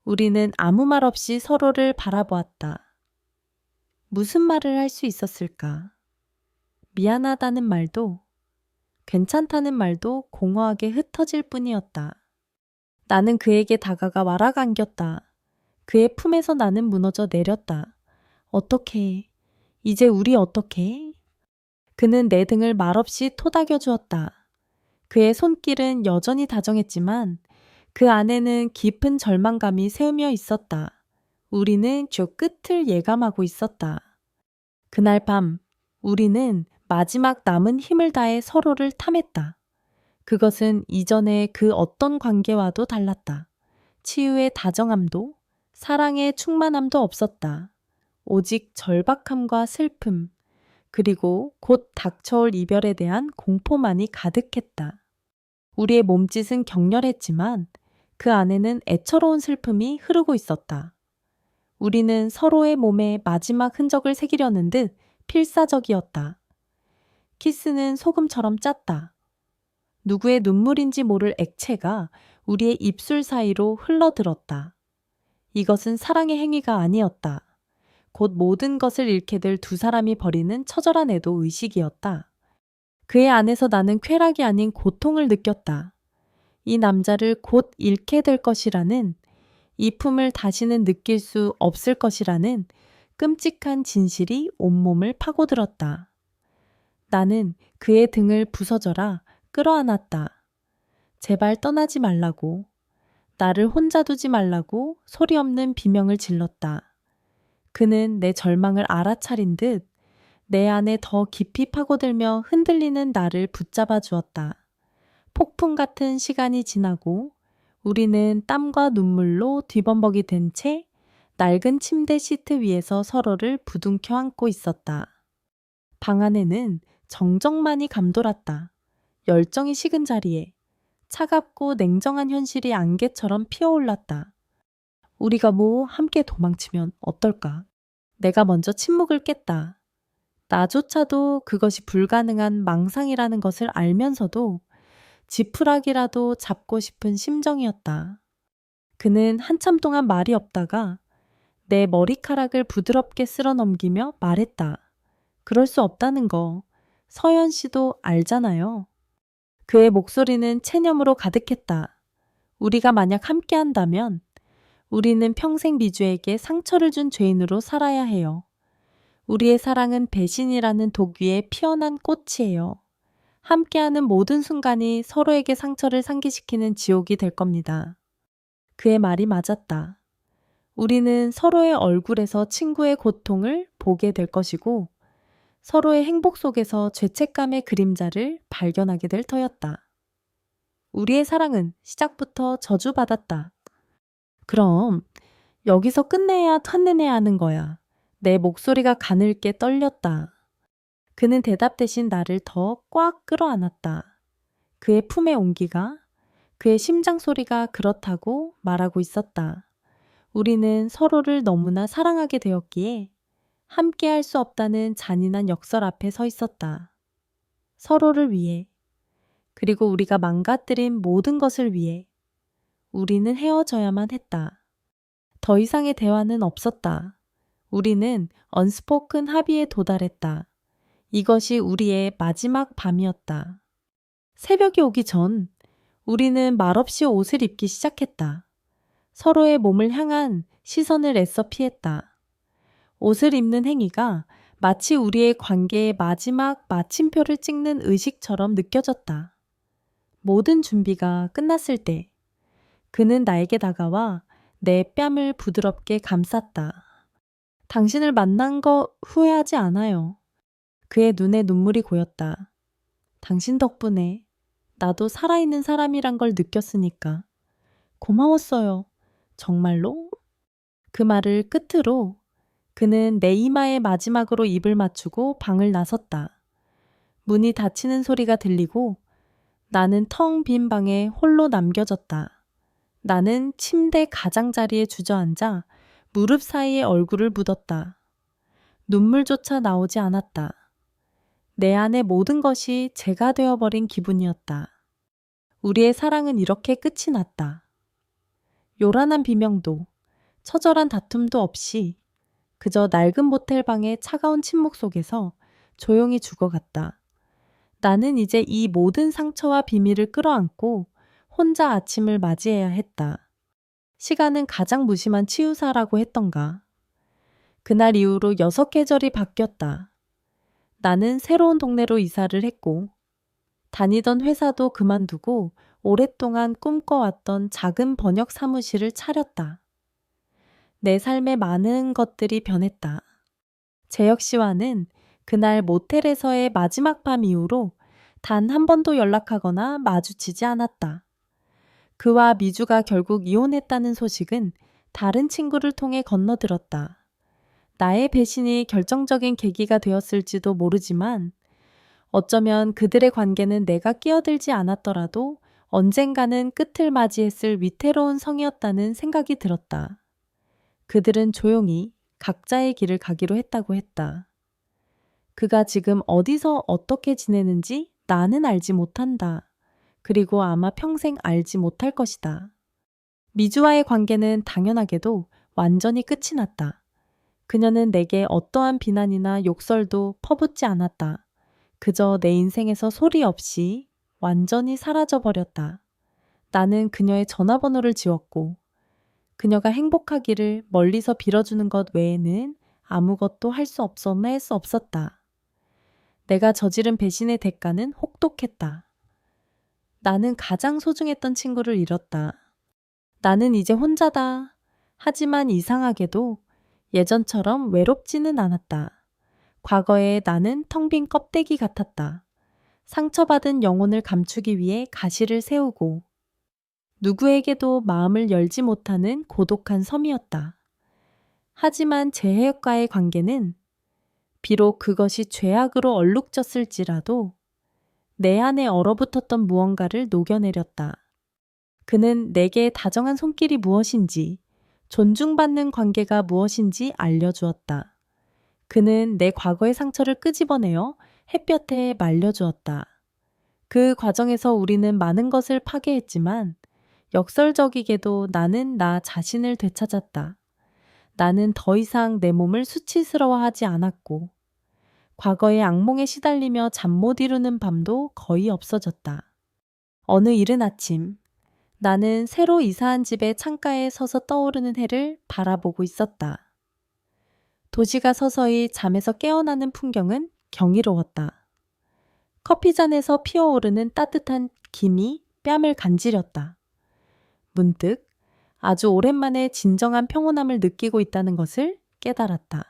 Speaker 1: 우리는 아무 말 없이 서로를 바라보았다. 무슨 말을 할 수 있었을까? 미안하다는 말도 괜찮다는 말도 공허하게 흩어질 뿐이었다. 나는 그에게 다가가 와락 안겼다. 그의 품에서 나는 무너져 내렸다. 어떡해. 이제 우리 어떡해? 그는 내 등을 말없이 토닥여 주었다. 그의 손길은 여전히 다정했지만 그 안에는 깊은 절망감이 새으며 있었다. 우리는 저 끝을 예감하고 있었다. 그날 밤 우리는 마지막 남은 힘을 다해 서로를 탐했다. 그것은 이전의 그 어떤 관계와도 달랐다. 치유의 다정함도 사랑의 충만함도 없었다. 오직 절박함과 슬픔, 그리고 곧 닥쳐올 이별에 대한 공포만이 가득했다. 우리의 몸짓은 격렬했지만 그 안에는 애처로운 슬픔이 흐르고 있었다. 우리는 서로의 몸에 마지막 흔적을 새기려는 듯 필사적이었다. 키스는 소금처럼 짰다. 누구의 눈물인지 모를 액체가 우리의 입술 사이로 흘러들었다. 이것은 사랑의 행위가 아니었다. 곧 모든 것을 잃게 될 두 사람이 벌이는 처절한 애도 의식이었다. 그의 안에서 나는 쾌락이 아닌 고통을 느꼈다. 이 남자를 곧 잃게 될 것이라는, 이 품을 다시는 느낄 수 없을 것이라는 끔찍한 진실이 온몸을 파고들었다. 나는 그의 등을 부서져라 끌어안았다. 제발 떠나지 말라고, 나를 혼자 두지 말라고 소리 없는 비명을 질렀다. 그는 내 절망을 알아차린 듯 내 안에 더 깊이 파고들며 흔들리는 나를 붙잡아 주었다. 폭풍 같은 시간이 지나고 우리는 땀과 눈물로 뒤범벅이 된 채 낡은 침대 시트 위에서 서로를 부둥켜 안고 있었다. 방 안에는 정적만이 감돌았다. 열정이 식은 자리에 차갑고 냉정한 현실이 안개처럼 피어올랐다. 우리가 함께 도망치면 어떨까? 내가 먼저 침묵을 깼다. 나조차도 그것이 불가능한 망상이라는 것을 알면서도 지푸라기라도 잡고 싶은 심정이었다. 그는 한참 동안 말이 없다가 내 머리카락을 부드럽게 쓸어 넘기며 말했다. 그럴 수 없다는 거 서연 씨도 알잖아요. 그의 목소리는 체념으로 가득했다. 우리가 만약 함께 한다면 우리는 평생 미주에게 상처를 준 죄인으로 살아야 해요. 우리의 사랑은 배신이라는 독 위에 피어난 꽃이에요. 함께하는 모든 순간이 서로에게 상처를 상기시키는 지옥이 될 겁니다. 그의 말이 맞았다. 우리는 서로의 얼굴에서 친구의 고통을 보게 될 것이고 서로의 행복 속에서 죄책감의 그림자를 발견하게 될 터였다. 우리의 사랑은 시작부터 저주받았다. 그럼 여기서 끝내야 끝내내야 하는 거야. 내 목소리가 가늘게 떨렸다. 그는 대답 대신 나를 더 꽉 끌어안았다. 그의 품의 온기가, 그의 심장 소리가 그렇다고 말하고 있었다. 우리는 서로를 너무나 사랑하게 되었기에 함께 할 수 없다는 잔인한 역설 앞에 서 있었다. 서로를 위해, 그리고 우리가 망가뜨린 모든 것을 위해 우리는 헤어져야만 했다. 더 이상의 대화는 없었다. 우리는 언스포큰 합의에 도달했다. 이것이 우리의 마지막 밤이었다. 새벽이 오기 전 우리는 말없이 옷을 입기 시작했다. 서로의 몸을 향한 시선을 애써 피했다. 옷을 입는 행위가 마치 우리의 관계의 마지막 마침표를 찍는 의식처럼 느껴졌다. 모든 준비가 끝났을 때 그는 나에게 다가와 내 뺨을 부드럽게 감쌌다. 당신을 만난 거 후회하지 않아요. 그의 눈에 눈물이 고였다. 당신 덕분에 나도 살아있는 사람이란 걸 느꼈으니까. 고마웠어요. 정말로? 그 말을 끝으로 그는 내 이마에 마지막으로 입을 맞추고 방을 나섰다. 문이 닫히는 소리가 들리고 나는 텅 빈 방에 홀로 남겨졌다. 나는 침대 가장자리에 주저앉아 무릎 사이에 얼굴을 묻었다. 눈물조차 나오지 않았다. 내 안의 모든 것이 재가 되어버린 기분이었다. 우리의 사랑은 이렇게 끝이 났다. 요란한 비명도, 처절한 다툼도 없이 그저 낡은 모텔방의 차가운 침묵 속에서 조용히 죽어갔다. 나는 이제 이 모든 상처와 비밀을 끌어안고 혼자 아침을 맞이해야 했다. 시간은 가장 무심한 치유사라고 했던가. 그날 이후로 6계절이 바뀌었다. 나는 새로운 동네로 이사를 했고 다니던 회사도 그만두고 오랫동안 꿈꿔왔던 작은 번역 사무실을 차렸다. 내 삶의 많은 것들이 변했다. 재혁 씨와는 그날 모텔에서의 마지막 밤 이후로 단 한 번도 연락하거나 마주치지 않았다. 그와 미주가 결국 이혼했다는 소식은 다른 친구를 통해 건너들었다. 나의 배신이 결정적인 계기가 되었을지도 모르지만 어쩌면 그들의 관계는 내가 끼어들지 않았더라도 언젠가는 끝을 맞이했을 위태로운 성이었다는 생각이 들었다. 그들은 조용히 각자의 길을 가기로 했다고 했다. 그가 지금 어디서 어떻게 지내는지 나는 알지 못한다. 그리고 아마 평생 알지 못할 것이다. 미주와의 관계는 당연하게도 완전히 끝이 났다. 그녀는 내게 어떠한 비난이나 욕설도 퍼붓지 않았다. 그저 내 인생에서 소리 없이 완전히 사라져버렸다. 나는 그녀의 전화번호를 지웠고 그녀가 행복하기를 멀리서 빌어주는 것 외에는 아무것도 할 수 없었다. 내가 저지른 배신의 대가는 혹독했다. 나는 가장 소중했던 친구를 잃었다. 나는 이제 혼자다. 하지만 이상하게도 예전처럼 외롭지는 않았다. 과거에 나는 텅 빈 껍데기 같았다. 상처받은 영혼을 감추기 위해 가시를 세우고 누구에게도 마음을 열지 못하는 고독한 섬이었다. 하지만 재해역과의 관계는 비록 그것이 죄악으로 얼룩졌을지라도 내 안에 얼어붙었던 무언가를 녹여내렸다. 그는 내게 다정한 손길이 무엇인지, 존중받는 관계가 무엇인지 알려주었다. 그는 내 과거의 상처를 끄집어내어 햇볕에 말려주었다. 그 과정에서 우리는 많은 것을 파괴했지만 역설적이게도 나는 나 자신을 되찾았다. 나는 더 이상 내 몸을 수치스러워하지 않았고 과거의 악몽에 시달리며 잠 못 이루는 밤도 거의 없어졌다. 어느 이른 아침 나는 새로 이사한 집의 창가에 서서 떠오르는 해를 바라보고 있었다. 도시가 서서히 잠에서 깨어나는 풍경은 경이로웠다. 커피잔에서 피어오르는 따뜻한 김이 뺨을 간지렸다. 문득 아주 오랜만에 진정한 평온함을 느끼고 있다는 것을 깨달았다.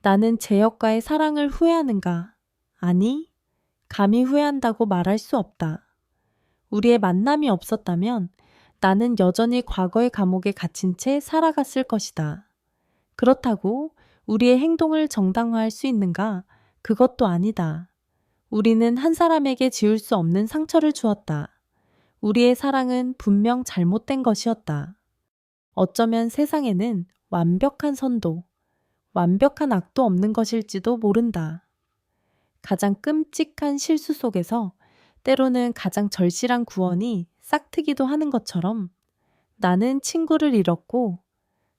Speaker 1: 나는 제역과의 사랑을 후회하는가? 아니, 감히 후회한다고 말할 수 없다. 우리의 만남이 없었다면 나는 여전히 과거의 감옥에 갇힌 채 살아갔을 것이다. 그렇다고 우리의 행동을 정당화할 수 있는가? 그것도 아니다. 우리는 한 사람에게 지울 수 없는 상처를 주었다. 우리의 사랑은 분명 잘못된 것이었다. 어쩌면 세상에는 완벽한 선도, 완벽한 악도 없는 것일지도 모른다. 가장 끔찍한 실수 속에서 때로는 가장 절실한 구원이 싹트기도 하는 것처럼 나는 친구를 잃었고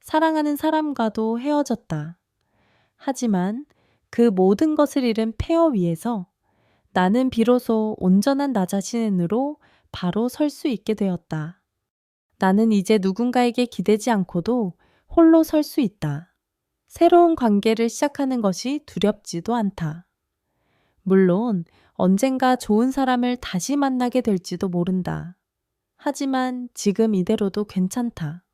Speaker 1: 사랑하는 사람과도 헤어졌다. 하지만 그 모든 것을 잃은 폐허 위에서 나는 비로소 온전한 나 자신으로 바로 설 수 있게 되었다. 나는 이제 누군가에게 기대지 않고도 홀로 설 수 있다. 새로운 관계를 시작하는 것이 두렵지도 않다. 물론 언젠가 좋은 사람을 다시 만나게 될지도 모른다. 하지만 지금 이대로도 괜찮다.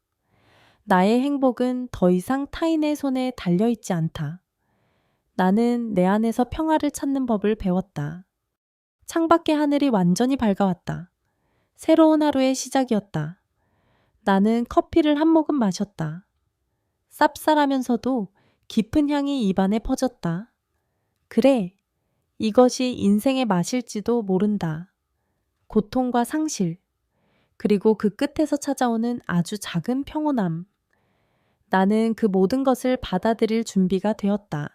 Speaker 1: 나의 행복은 더 이상 타인의 손에 달려있지 않다. 나는 내 안에서 평화를 찾는 법을 배웠다. 창밖의 하늘이 완전히 밝아왔다. 새로운 하루의 시작이었다. 나는 커피를 한 모금 마셨다. 쌉쌀하면서도 깊은 향이 입안에 퍼졌다. 그래, 이것이 인생의 맛일지도 모른다. 고통과 상실, 그리고 그 끝에서 찾아오는 아주 작은 평온함. 나는 그 모든 것을 받아들일 준비가 되었다.